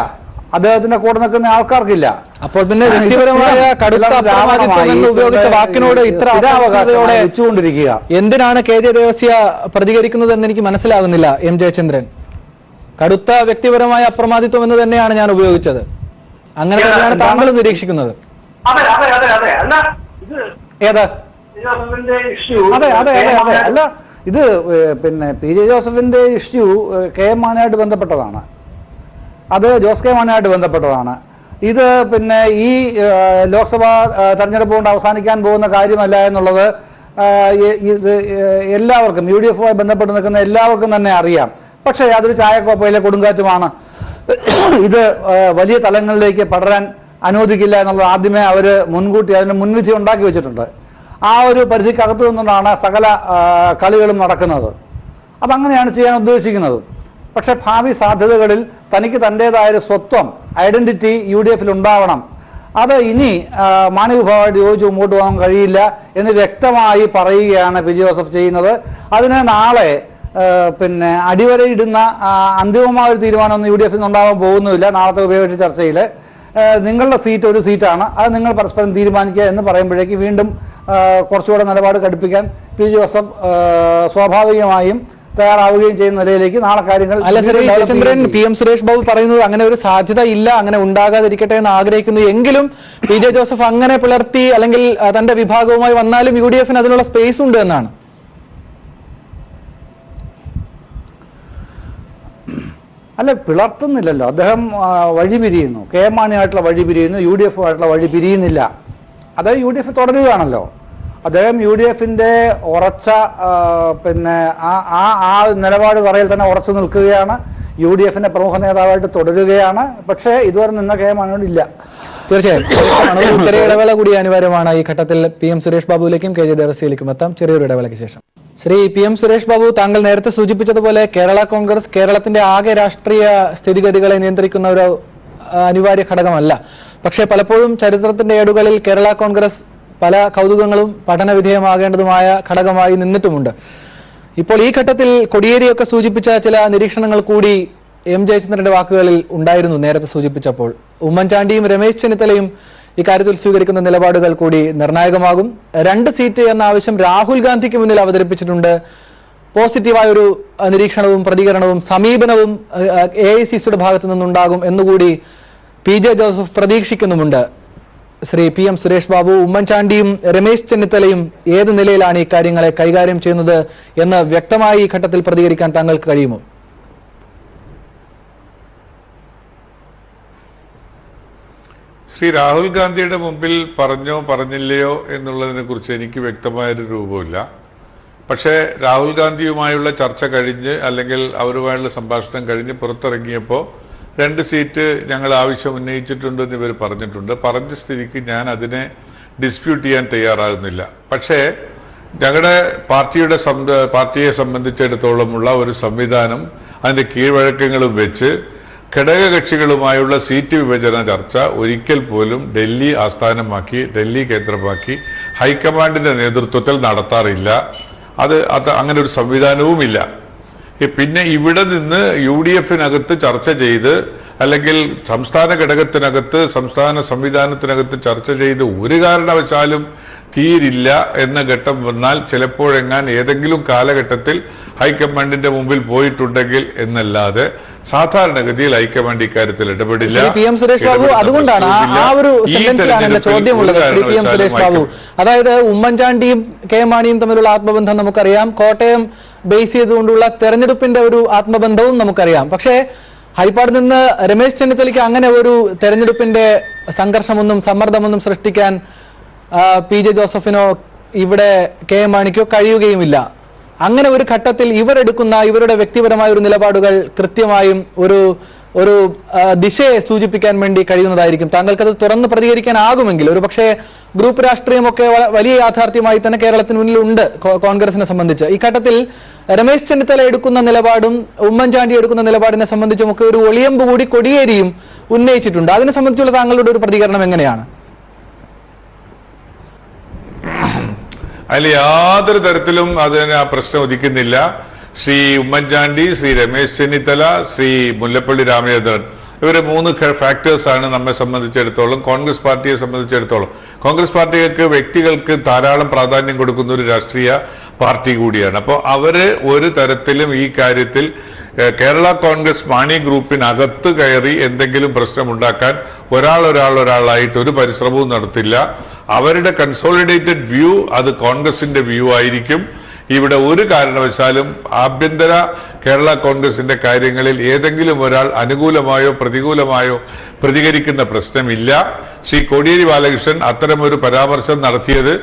അദ്ദേഹത്തിന്റെ കൂടെ നിൽക്കുന്ന ആൾക്കാർക്കില്ല. അപ്പോൾ പിന്നെ വ്യക്തിപരമായ കടുത്ത അപ്രമാദിത്വം എന്ന് ഉപയോഗിച്ച വാക്കിനോട് ഇത്ര അസഹിഷ്ണുതയോടെ വെച്ചുകൊണ്ടിരിക്കുക എന്തിനാണ് KJ ദേവസ്യ പ്രതികരിക്കുന്നത് എന്ന് എനിക്ക് മനസ്സിലാകുന്നില്ല. M ജയചന്ദ്രൻ, കടുത്ത വ്യക്തിപരമായ അപ്രമാദിത്വം എന്ന് തന്നെയാണ് ഞാൻ ഉപയോഗിച്ചത്. അങ്ങനെ തന്നെയാണ് താങ്കളും നിരീക്ഷിക്കുന്നത്. ഏത്? അതെ അതെ അതെ അതെ അല്ല, ഇത് പിന്നെ PJ ജോസഫിന്റെ ഇഷ്യൂ KM മാണിയായിട്ട് ബന്ധപ്പെട്ടതാണ്. അത് ജോസ് കെ മാണിയായിട്ട് ബന്ധപ്പെട്ടതാണ്. ഇത് പിന്നെ ഈ ലോക്സഭാ തെരഞ്ഞെടുപ്പ് കൊണ്ട് അവസാനിക്കാൻ പോകുന്ന കാര്യമല്ല എന്നുള്ളത് എല്ലാവർക്കും, UDF-മായി ബന്ധപ്പെട്ട് നിൽക്കുന്ന എല്ലാവർക്കും തന്നെ അറിയാം. പക്ഷേ അതൊരു ചായക്കോപ്പയിലെ കൊടുങ്കാറ്റുമാണ്. ഇത് വലിയ തലങ്ങളിലേക്ക് പടരാൻ അനുവദിക്കില്ല എന്നുള്ളത് ആദ്യമേ അവർ മുൻകൂട്ടി അതിന് മുൻവിധി ഉണ്ടാക്കി വെച്ചിട്ടുണ്ട്. ആ ഒരു പരിധിക്കകത്ത് നിന്നുകൊണ്ടാണ് സകല കളികളും നടക്കുന്നത്. അതങ്ങനെയാണ് ചെയ്യാൻ ഉദ്ദേശിക്കുന്നത്. പക്ഷേ ഭാവി സാധ്യതകളിൽ തനിക്ക് തൻ്റേതായൊരു സ്വത്വം, ഐഡൻറ്റിറ്റി UDF-ൽ ഉണ്ടാവണം. അത് ഇനി മാണി വിഭാഗമായിട്ട് യോജിച്ച് മുമ്പോട്ട് പോകാൻ കഴിയില്ല എന്ന് വ്യക്തമായി പറയുകയാണ് PJ ജോസഫ് ചെയ്യുന്നത്. അതിന് നാളെ പിന്നെ അടിവരയിടുന്ന അന്തിമമായ ഒരു തീരുമാനമൊന്നും UDF-ൽ നിന്നുണ്ടാവാൻ പോകുന്നുമില്ല. നാളത്തെ ഉപയോഗിച്ച ചർച്ചയിൽ നിങ്ങളുടെ സീറ്റ് ഒരു സീറ്റാണ്, അത് നിങ്ങൾ പരസ്പരം തീരുമാനിക്കുക എന്ന് പറയുമ്പോഴേക്ക് വീണ്ടും കുറച്ചുകൂടെ നിലപാട് കടുപ്പിക്കാൻ PJ ജോസഫ് സ്വാഭാവികമായും തയ്യാറാവുകയും ചെയ്യുന്ന നിലയിലേക്ക് നാളെ കാര്യങ്ങൾ. അല്ല ശ്രീ ജയചന്ദ്രൻ, PM സുരേഷ് ബാബു പറയുന്നത് അങ്ങനെ ഒരു സാധ്യത ഇല്ല, അങ്ങനെ ഉണ്ടാകാതിരിക്കട്ടെ എന്ന് ആഗ്രഹിക്കുന്നു. എങ്കിലും PJ ജോസഫ് അങ്ങനെ പിളർത്തി അല്ലെങ്കിൽ തന്റെ വിഭാഗവുമായി വന്നാലും UDF-ന് അതിനുള്ള സ്പേസ് ഉണ്ട് എന്നാണ്. അല്ല, പിളർത്തുന്നില്ലല്ലോ. അദ്ദേഹം വഴി പിരിയുന്നു, KM മാണിയായിട്ടുള്ള വഴി പിരിയുന്നു, UDF-ആയിട്ടുള്ള വഴി പിരിയുന്നില്ല. അദ്ദേഹം UDF തുടരുകയാണല്ലോ. അദ്ദേഹം UDF-ന്റെ ഉറച്ച പിന്നെ ആ നിലപാട് തറയിൽ തന്നെ ഉറച്ചു നിൽക്കുകയാണ്. UDF-ന്റെ പ്രമുഖ നേതാവായിട്ട് തുടരുകയാണ്. പക്ഷേ ഇതുവരെ നിന്ന KM മാണിയോട് ഇല്ല. തീർച്ചയായും ഒരു ചെറിയ ഇടവേള കൂടി അനിവാര്യമാണ്. ഈ ഘട്ടത്തിൽ PM സുരേഷ് ബാബുവിലേക്കും KJ ദേവസ്യയിലേക്കും എത്താം ചെറിയൊരു ഇടവേളയ്ക്ക് ശേഷം. ശ്രീ PM സുരേഷ് ബാബു, താങ്കൾ നേരത്തെ സൂചിപ്പിച്ചതുപോലെ കേരള കോൺഗ്രസ് കേരളത്തിന്റെ ആകെ രാഷ്ട്രീയ സ്ഥിതിഗതികളെ നിയന്ത്രിക്കുന്ന ഒരു അനിവാര്യ ഘടകമല്ല. പക്ഷേ പലപ്പോഴും ചരിത്രത്തിന്റെ ഏടുകളിൽ കേരള കോൺഗ്രസ് പല കൗതുകങ്ങളും പഠനവിധേയമാകേണ്ടതുമായ ഘടകമായി നിന്നിട്ടുമുണ്ട്. ഇപ്പോൾ ഈ ഘട്ടത്തിൽ കൊടിയേരിയൊക്കെ സൂചിപ്പിച്ച ചില നിരീക്ഷണങ്ങൾ കൂടി M ജയചന്ദ്രന്റെ വാക്കുകളിൽ ഉണ്ടായിരുന്നു. നേരത്തെ സൂചിപ്പിച്ചപ്പോൾ ഉമ്മൻചാണ്ടിയും രമേശ് ചെന്നിത്തലയും ഇക്കാര്യത്തിൽ സ്വീകരിക്കുന്ന നിലപാടുകൾ കൂടി നിർണായകമാകും. 2 സീറ്റ് എന്ന ആവശ്യം രാഹുൽ ഗാന്ധിക്ക് മുന്നിൽ അവതരിപ്പിച്ചിട്ടുണ്ട്. പോസിറ്റീവായ ഒരു നിരീക്ഷണവും പ്രതികരണവും സമീപനവും AICCയുടെ ഭാഗത്തു നിന്നുണ്ടാകും എന്നുകൂടി PJ ജോസഫ് പ്രതീക്ഷിക്കുന്നുമുണ്ട്. ശ്രീ PM സുരേഷ് ബാബു, ഉമ്മൻചാണ്ടിയും രമേശ് ചെന്നിത്തലയും ഏത് നിലയിലാണ് ഈ കാര്യങ്ങളെ കൈകാര്യം ചെയ്യുന്നത് എന്ന് വ്യക്തമായി ഈ ഘട്ടത്തിൽ പ്രതികരിക്കാൻ താങ്കൾക്ക് കഴിയുമോ? ശ്രീ രാഹുൽ ഗാന്ധിയുടെ മുമ്പിൽ പറഞ്ഞോ പറഞ്ഞില്ലയോ എന്നുള്ളതിനെ കുറിച്ച് എനിക്ക് വ്യക്തമായൊരു രൂപമില്ല. പക്ഷേ രാഹുൽ ഗാന്ധിയുമായുള്ള ചർച്ച കഴിഞ്ഞ് അല്ലെങ്കിൽ അവരുമായുള്ള സംഭാഷണം കഴിഞ്ഞ് പുറത്തിറങ്ങിയപ്പോൾ 2 സീറ്റ് ഞങ്ങൾ ആവശ്യം ഉന്നയിച്ചിട്ടുണ്ടെന്ന് ഇവർ പറഞ്ഞിട്ടുണ്ട്. പറഞ്ഞ സ്ഥിതിക്ക് ഞാൻ അതിനെ ഡിസ്പ്യൂട്ട് ചെയ്യാൻ തയ്യാറാകുന്നില്ല. പക്ഷേ ഞങ്ങളുടെ പാർട്ടിയെ സംബന്ധിച്ചിടത്തോളമുള്ള ഒരു സംവിധാനം, അതിൻ്റെ കീഴ്വഴക്കങ്ങളും വെച്ച് ഘടകകക്ഷികളുമായുള്ള സീറ്റ് വിഭജന ചർച്ച ഒരിക്കൽ പോലും ഡൽഹി ആസ്ഥാനമാക്കി, ഡൽഹി കേന്ദ്രമാക്കി ഹൈക്കമാൻഡിന്റെ നേതൃത്വത്തിൽ നടത്താറില്ല. അത് അങ്ങനെ ഒരു സംവിധാനവുമില്ല. പിന്നെ ഇവിടെ നിന്ന് UDF-നകത്ത് ചർച്ച ചെയ്ത് അല്ലെങ്കിൽ സംസ്ഥാന ഘടകത്തിനകത്ത് സംസ്ഥാന സംവിധാനത്തിനകത്ത് ചർച്ച ചെയ്ത് ഒരു കാരണവശാലും തീരില്ല എന്ന ഘട്ടം വന്നാൽ ചിലപ്പോഴെങ്ങാൻ ഏതെങ്കിലും കാലഘട്ടത്തിൽ ഹൈക്കമാൻഡിന്റെ മുമ്പിൽ പോയിട്ടുണ്ടെങ്കിൽ എന്നല്ലാതെ സാധാരണഗതിയിൽ ഹൈക്കമാൻഡ് ഇക്കാര്യത്തിൽ ഇടപെടില്ല. PM സുരേഷ് ബാബു, അതുകൊണ്ടാണ് ആ ഒരു സെന്റൻസിലാണ് എന്റെ ചോദ്യമുള്ളത്. ശ്രീ PM സുരേഷ് ബാബു, അതായത് ഉമ്മൻചാണ്ടിയും KM മാണിയും തമ്മിലുള്ള ആത്മബന്ധം നമുക്കറിയാം. കോട്ടയം ബേസ് ചെയ്തുകൊണ്ടുള്ള തെരഞ്ഞെടുപ്പിന്റെ ഒരു ആത്മബന്ധവും നമുക്കറിയാം. പക്ഷേ ഹരിപ്പാട് നിന്ന് രമേശ് ചെന്നിത്തലയ്ക്ക് അങ്ങനെ ഒരു തെരഞ്ഞെടുപ്പിന്റെ സംഘർഷമൊന്നും സമ്മർദ്ദമൊന്നും സൃഷ്ടിക്കാൻ PJ ജോസഫിനോ ഇവിടെ KM മാണിക്കോ കഴിയുകയുമില്ല. അങ്ങനെ ഒരു ഘട്ടത്തിൽ ഇവരെടുക്കുന്ന ഇവരുടെ വ്യക്തിപരമായ ഒരു നിലപാടുകൾ കൃത്യമായും ഒരു ദിശയെ സൂചിപ്പിക്കാൻ വേണ്ടി കഴിയുന്നതായിരിക്കും. താങ്കൾക്കത് തുറന്ന് പ്രതികരിക്കാനാകുമെങ്കിൽ ഒരു പക്ഷേ ഗ്രൂപ്പ് രാഷ്ട്രീയമൊക്കെ വലിയ യാഥാർത്ഥ്യമായി തന്നെ കേരളത്തിന് മുന്നിലുണ്ട് കോൺഗ്രസിനെ സംബന്ധിച്ച്. ഈ ഘട്ടത്തിൽ രമേശ് ചെന്നിത്തല എടുക്കുന്ന നിലപാടും ഉമ്മൻചാണ്ടി എടുക്കുന്ന നിലപാടിനെ സംബന്ധിച്ചുമൊക്കെ ഒരു ഒളിയമ്പ് കൂടി കൊടിയേരിയും ഉന്നയിച്ചിട്ടുണ്ട്. അതിനെ സംബന്ധിച്ചുള്ള താങ്കളുടെ ഒരു പ്രതികരണം എങ്ങനെയാണ്? അതിൽ യാതൊരു തരത്തിലും അതിന് ആ പ്രശ്നം ഉദിക്കുന്നില്ല. ശ്രീ ഉമ്മൻചാണ്ടി, ശ്രീ രമേശ് ചെന്നിത്തല, ശ്രീ മുല്ലപ്പള്ളി രാമചന്ദ്രൻ, ഇവരെ 3 ഫാക്ടേഴ്സാണ് നമ്മെ സംബന്ധിച്ചിടത്തോളം, കോൺഗ്രസ് പാർട്ടിയെ സംബന്ധിച്ചിടത്തോളം. കോൺഗ്രസ് പാർട്ടികൾക്ക് വ്യക്തികൾക്ക് ധാരാളം പ്രാധാന്യം കൊടുക്കുന്ന ഒരു രാഷ്ട്രീയ പാർട്ടി കൂടിയാണ്. അപ്പോൾ അവര് ഒരു തരത്തിലും ഈ കാര്യത്തിൽ കേരള കോൺഗ്രസ് മാണി ഗ്രൂപ്പിനകത്ത് കയറി എന്തെങ്കിലും പ്രശ്നമുണ്ടാക്കാൻ ഒരാളായിട്ട് ഒരു പരിശ്രമവും നടത്തില്ല. അവരുടെ കൺസോളിഡേറ്റഡ് വ്യൂ അത് കോൺഗ്രസിന്റെ വ്യൂ ആയിരിക്കും. ഇവിടെ ഒരു കാരണവശാലും ആഭ്യന്തര കേരള കോൺഗ്രസിന്റെ കാര്യങ്ങളിൽ ഏതെങ്കിലും ഒരാൾ അനുകൂലമായോ പ്രതികൂലമായോ പ്രതികരിക്കുന്ന പ്രശ്നമില്ല. ശ്രീ കോടിയേരി ബാലകൃഷ്ണൻ അത്തരമൊരു പരാമർശം നടത്തിയത്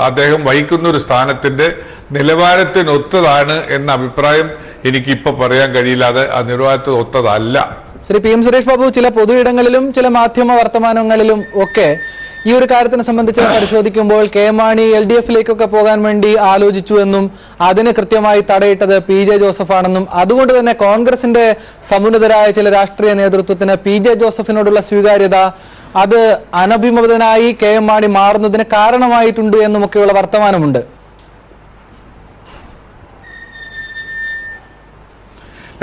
അദ്ദേഹം വഹിക്കുന്ന ഒരു സ്ഥാനത്തിന്റെ നിലവാരത്തിനൊത്തതാണ് എന്ന അഭിപ്രായം എനിക്കിപ്പോ പറയാൻ കഴിയില്ല. അത് ആ നിലവാരത്തിന് ഒത്തതല്ല. ശ്രീ PM സുരേഷ് ബാബു, ചില പൊതു ഇടങ്ങളിലും ചില മാധ്യമ വർത്തമാനങ്ങളിലും ഒക്കെ ഈ ഒരു കാര്യത്തിനെ സംബന്ധിച്ച് പരിശോധിക്കുമ്പോൾ KM മാണി LDF-ലേക്കൊക്കെ പോകാൻ വേണ്ടി ആലോചിച്ചു എന്നും അതിന് കൃത്യമായി തടയിട്ടത് PJ ജോസഫ് ആണെന്നും അതുകൊണ്ട് തന്നെ കോൺഗ്രസിന്റെ സമുന്നതരായ ചില രാഷ്ട്രീയ നേതൃത്വത്തിന് PJ ജോസഫിനോടുള്ള സ്വീകാര്യത അത് അനഭിമതനായി KM മാണി മാറുന്നതിന് കാരണമായിട്ടുണ്ട് എന്നുമൊക്കെയുള്ള വർത്തമാനമുണ്ട്.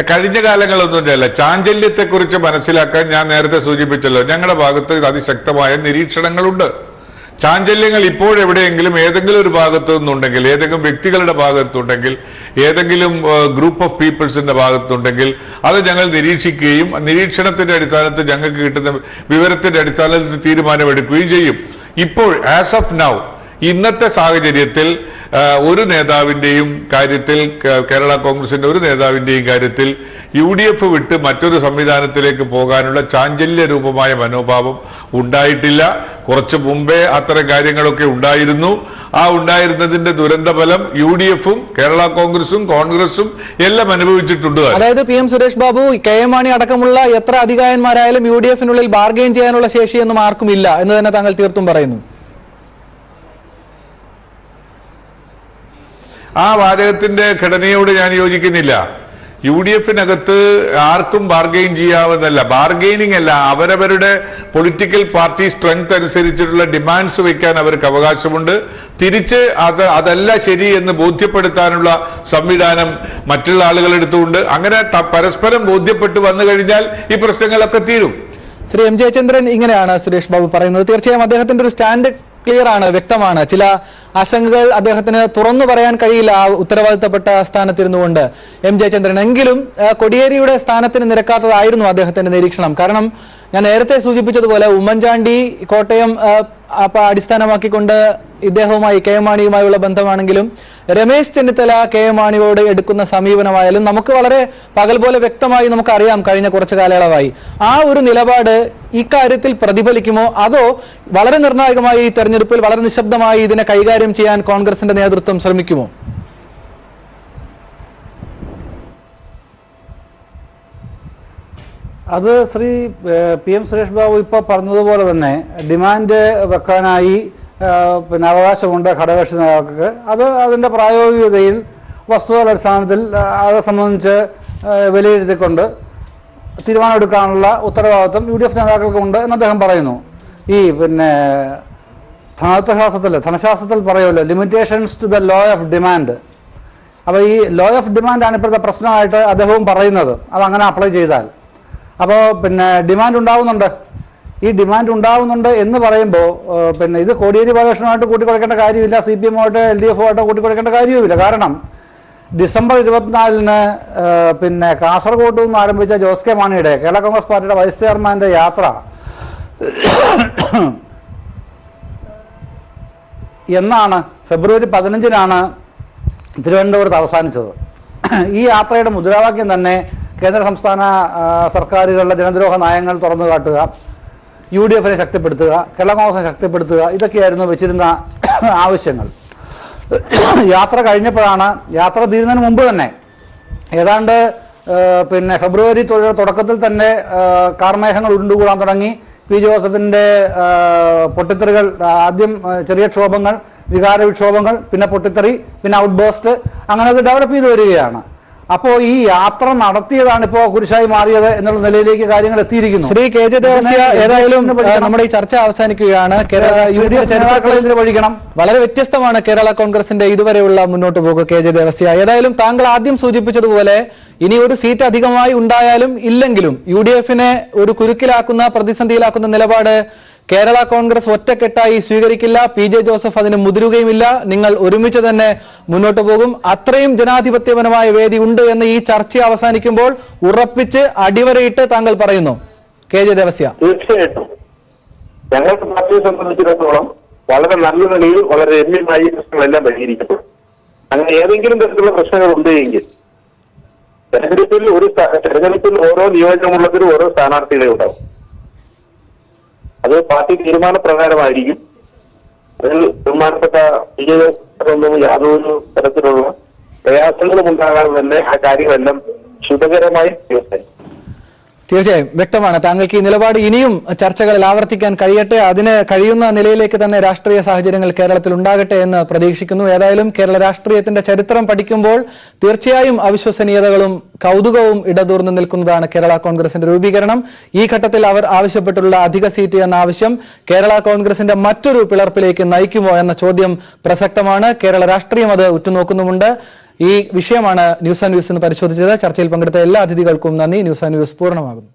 കഴിഞ്ഞ കാലങ്ങളൊന്നുമില്ല. ചാഞ്ചല്യത്തെക്കുറിച്ച് മനസ്സിലാക്കാൻ ഞാൻ നേരത്തെ സൂചിപ്പിച്ചല്ലോ, ഞങ്ങളുടെ ഭാഗത്ത് അതിശക്തമായ നിരീക്ഷണങ്ങളുണ്ട്. ചാഞ്ചല്യങ്ങൾ ഇപ്പോഴെവിടെയെങ്കിലും ഏതെങ്കിലും ഒരു ഭാഗത്തു നിന്നുണ്ടെങ്കിൽ, ഏതെങ്കിലും വ്യക്തികളുടെ ഭാഗത്തുണ്ടെങ്കിൽ, ഏതെങ്കിലും ഗ്രൂപ്പ് ഓഫ് പീപ്പിൾസിന്റെ ഭാഗത്തുണ്ടെങ്കിൽ അത് ഞങ്ങൾ നിരീക്ഷിക്കുകയും നിരീക്ഷണത്തിന്റെ അടിസ്ഥാനത്തിൽ ഞങ്ങൾക്ക് കിട്ടുന്ന വിവരത്തിന്റെ അടിസ്ഥാനത്തിൽ തീരുമാനമെടുക്കുകയും ചെയ്യും. ഇപ്പോൾ ആസ് ഓഫ് നൗ ഇന്നത്തെ സാഹചര്യത്തിൽ ഒരു നേതാവിന്റെയും കാര്യത്തിൽ, കേരള കോൺഗ്രസിന്റെ ഒരു നേതാവിന്റെയും കാര്യത്തിൽ UDF വിട്ട് മറ്റൊരു സംവിധാനത്തിലേക്ക് പോകാനുള്ള ചാഞ്ചല്യ രൂപമായ മനോഭാവം ഉണ്ടായിട്ടില്ല. കുറച്ചു മുമ്പേ അത്തരം കാര്യങ്ങളൊക്കെ ഉണ്ടായിരുന്നു. ആ ഉണ്ടായിരുന്നതിന്റെ ദുരന്തഫലം UDF-ഉം കേരള കോൺഗ്രസും കോൺഗ്രസും എല്ലാം അനുഭവിച്ചിട്ടുണ്ട്. അതായത് PM സുരേഷ് ബാബു, KM മാണി അടക്കമുള്ള എത്ര അധികായന്മാരായാലും UDF-നുള്ളിൽ ബാർഗെയിൻ ചെയ്യാനുള്ള ശേഷിയൊന്നും ആർക്കുമില്ല എന്ന് തന്നെ താങ്കൾ തീർത്തും പറയുന്നു. ആ വാചകത്തിന്റെ ഘടനയോട് ഞാൻ യോജിക്കുന്നില്ല. UDF-നകത്ത് ആർക്കും ബാർഗെയിൻ ചെയ്യാവുന്നതല്ല, ബാർഗെയിനിങ് അല്ല, അവരവരുടെ പൊളിറ്റിക്കൽ പാർട്ടി സ്ട്രെങ്ത് അനുസരിച്ചിട്ടുള്ള ഡിമാൻഡ്സ് വെക്കാൻ അവർക്ക് അവകാശമുണ്ട്. തിരിച്ച് അതല്ല ശരി എന്ന് ബോധ്യപ്പെടുത്താനുള്ള സംവിധാനം മറ്റുള്ള ആളുകളെടുത്തുകൊണ്ട് അങ്ങനെ പരസ്പരം ബോധ്യപ്പെട്ട് വന്നു കഴിഞ്ഞാൽ ഈ പ്രശ്നങ്ങളൊക്കെ തീരും. ശ്രീ M ജയചന്ദ്രൻ ഇങ്ങനെയാണ് സുരേഷ് ബാബു പറയുന്നത്. തീർച്ചയായും അദ്ദേഹത്തിന്റെ ഒരു സ്റ്റാൻഡ് ക്ലിയർ ആണ്, വ്യക്തമാണ്. ചില ആശങ്കകൾ അദ്ദേഹത്തിന് തുറന്നു പറയാൻ കഴിയില്ല ആ ഉത്തരവാദിത്തപ്പെട്ട സ്ഥാനത്തിരുന്നുകൊണ്ട് M ജയചന്ദ്രൻ. എങ്കിലും കോടിയേരിയുടെ സ്ഥാനത്തിന് നിരക്കാത്തതായിരുന്നു അദ്ദേഹത്തിന്റെ നിരീക്ഷണം. കാരണം ഞാൻ നേരത്തെ സൂചിപ്പിച്ചതുപോലെ ഉമ്മൻചാണ്ടി കോട്ടയം അടിസ്ഥാനമാക്കിക്കൊണ്ട് ഇദ്ദേഹവുമായി KM മാണിയുമായുള്ള ബന്ധമാണെങ്കിലും രമേശ് ചെന്നിത്തല KM മാണിയോട് എടുക്കുന്ന സമീപനമായാലും നമുക്ക് വളരെ പകൽ പോലെ വ്യക്തമായി നമുക്കറിയാം കഴിഞ്ഞ കുറച്ചു കാലയളവായി. ആ ഒരു നിലപാട് ഇക്കാര്യത്തിൽ പ്രതിഫലിക്കുമോ, അതോ വളരെ നിർണായകമായി ഈ തെരഞ്ഞെടുപ്പിൽ വളരെ നിശബ്ദമായി ഇതിനെ കൈകാര്യം ചെയ്യാൻ കോൺഗ്രസിന്റെ നേതൃത്വം ശ്രമിക്കുമോ? അത് ശ്രീ PM സുരേഷ് ബാബു ഇപ്പോൾ പറഞ്ഞതുപോലെ തന്നെ ഡിമാൻഡ് വെക്കാനായി അവകാശമുണ്ട് ഘടകകക്ഷി നേതാക്കൾക്ക്. അത് അതിൻ്റെ പ്രായോഗികതയിൽ വസ്തുതകളുടെ അടിസ്ഥാനത്തിൽ അത് സംബന്ധിച്ച് വിലയിരുത്തിക്കൊണ്ട് തീരുമാനമെടുക്കാനുള്ള ഉത്തരവാദിത്വം UDF നേതാക്കൾക്കുണ്ട് എന്ന് അദ്ദേഹം പറയുന്നു. ഈ ധനശാസ്ത്രത്തിൽ പറയുമല്ലോ, limitations to the law of demand. അപ്പോൾ ഈ ലോ ഓഫ് ഡിമാൻഡാണ് ഇപ്പോഴത്തെ പ്രശ്നമായിട്ട് അദ്ദേഹവും പറയുന്നത്. അതങ്ങനെ അപ്ലൈ ചെയ്താൽ അപ്പോൾ ഡിമാൻഡ് ഉണ്ടാവുന്നുണ്ട്. ഈ ഡിമാൻഡ് ഉണ്ടാവുന്നുണ്ട് എന്ന് പറയുമ്പോൾ ഇത് കോടിയേരി ബാലകൃഷ്ണനുമായിട്ട് കൂട്ടിക്കുഴക്കേണ്ട കാര്യമില്ല, CPM-ആയിട്ട് LDF-ആയിട്ട് കൂട്ടിക്കുഴക്കേണ്ട കാര്യവുമില്ല. കാരണം ഡിസംബർ 24-ന് കാസർഗോഡ് നിന്ന് ആരംഭിച്ച ജോസ് കെ മാണിയുടെ കേരള കോൺഗ്രസ് പാർട്ടിയുടെ വൈസ് ചെയർമാൻ്റെ യാത്ര എന്നാണ് ഫെബ്രുവരി 15-നാണ് തിരുവനന്തപുരത്ത് അവസാനിച്ചത്. ഈ യാത്രയുടെ മുദ്രാവാക്യം തന്നെ കേന്ദ്ര സംസ്ഥാന സർക്കാരുകളുടെ ജനദ്രോഹ നയങ്ങൾ തുറന്നു കാട്ടുക, UDF-നെ ശക്തിപ്പെടുത്തുക, കേരള കോൺഗ്രസിനെ ശക്തിപ്പെടുത്തുക, ഇതൊക്കെയായിരുന്നു വെച്ചിരുന്ന ആവശ്യങ്ങൾ. യാത്ര കഴിഞ്ഞപ്പോഴാണ്, യാത്ര തീരുന്നതിന് മുമ്പ് തന്നെ ഏതാണ്ട് ഫെബ്രുവരി തുടക്കത്തിൽ തന്നെ കാർമേഘങ്ങൾ ഉരുണ്ടുകൂടാൻ തുടങ്ങി. P ജോസഫിൻ്റെ പൊട്ടിത്തെറികൾ, ആദ്യം ചെറിയ ക്ഷോഭങ്ങൾ, വികാര വിക്ഷോഭങ്ങൾ, പിന്നെ പൊട്ടിത്തെറി, പിന്നെ ഔട്ട് ബേസ്റ്റ്, അങ്ങനെ അത് ഡെവലപ്പ് ചെയ്ത് വരികയാണ്. അപ്പോൾ ഈ യാത്ര നടത്തിയതാണ് ഇപ്പോൾ കുരിശായി മാറിയത് എന്നുള്ള നിലയിലേക്ക് കാര്യങ്ങൾ എത്തിയിരിക്കുന്നു. ശ്രീ KJ ദേവസ്യ, ഏതായാലും നമ്മുടെ ഈ ചർച്ച അവസാനിക്കുകയാണ്. വളരെ വ്യത്യസ്തമാണ് കേരള കോൺഗ്രസിന്റെ ഇതുവരെയുള്ള മുന്നോട്ട് പോകുക. KJ ദേവസ്യ, ഏതായാലും താങ്കൾ ആദ്യം സൂചിപ്പിച്ചതുപോലെ ഇനി ഒരു സീറ്റ് അധികമായി ഉണ്ടായാലും ഇല്ലെങ്കിലും UDF-നെ ഒരു കുരുക്കിലാക്കുന്ന, പ്രതിസന്ധിയിലാക്കുന്ന നിലപാട് കേരള കോൺഗ്രസ് ഒറ്റക്കെട്ടായി സ്വീകരിക്കില്ല. PJ ജോസഫ് അതിന് മുതിരുകയുമില്ല. നിങ്ങൾ ഒരുമിച്ച് തന്നെ മുന്നോട്ട് പോകും. അത്രയും ജനാധിപത്യപരമായ വേദി ഉണ്ട് എന്ന് ഈ ചർച്ച അവസാനിക്കുമ്പോൾ ഉറപ്പിച്ച് അടിവരയിട്ട് താങ്കൾ പറയുന്നു. KJ ദേവസ്യ, തീർച്ചയായിട്ടും ഞങ്ങൾക്ക് പാർട്ടിയെ സംബന്ധിച്ചിടത്തോളം വളരെ നല്ല നിലയിൽ വളരെ രമ്യമായി പ്രശ്നങ്ങളെല്ലാം പരിഹരിക്കപ്പെടും. അങ്ങനെ ഏതെങ്കിലും തരത്തിലുള്ള പ്രശ്നങ്ങൾ ഉണ്ടെങ്കിൽ തെരഞ്ഞെടുപ്പിൽ ഓരോ നിയോജകമുള്ളതിനും ഓരോ സ്ഥാനാർത്ഥികളെ ഉണ്ടാവും. അത് പാർട്ടി തീരുമാനപ്രകാരമായിരിക്കും. അതിൽ ബഹുമാനപ്പെട്ട വിജയൊന്നും യാതൊരു തരത്തിലുള്ള പ്രയാസങ്ങളും ഉണ്ടാകാതെ തന്നെ ആ കാര്യങ്ങളെല്ലാം ശുഭകരമായി തീർച്ചയായും. തീർച്ചയായും വ്യക്തമാണ് താങ്കൾക്ക് ഈ നിലപാട് ഇനിയും ചർച്ചകളിൽ ആവർത്തിക്കാൻ കഴിയട്ടെ. അതിന് കഴിയുന്ന നിലയിലേക്ക് തന്നെ രാഷ്ട്രീയ സാഹചര്യങ്ങൾ കേരളത്തിൽ ഉണ്ടാകട്ടെ എന്ന് പ്രതീക്ഷിക്കുന്നു. ഏതായാലും കേരള രാഷ്ട്രീയത്തിന്റെ ചരിത്രം പഠിക്കുമ്പോൾ തീർച്ചയായും അവിശ്വസനീയതകളും കൗതുകവും ഇടതൂർന്നു നിൽക്കുന്നതാണ് കേരള കോൺഗ്രസിന്റെ രൂപീകരണം. ഈ ഘട്ടത്തിൽ അവർ ആവശ്യപ്പെട്ടുള്ള അധിക സീറ്റ് എന്ന ആവശ്യം കേരള കോൺഗ്രസിന്റെ മറ്റൊരു പിളർപ്പിലേക്ക് നയിക്കുമോ എന്ന ചോദ്യം പ്രസക്തമാണ്. കേരള രാഷ്ട്രീയം അത് ഉറ്റുനോക്കുന്നുമുണ്ട്. ഈ വിഷയമാണ് ന്യൂസ് ആൻഡ് വ്യൂസ് എന്ന് പരിശോധിച്ചത്. ചർച്ചയിൽ പങ്കെടുത്ത എല്ലാ അതിഥികൾക്കും നന്ദി. ന്യൂസ് ആൻഡ് വ്യൂസ് പൂർണ്ണമാകുന്നു.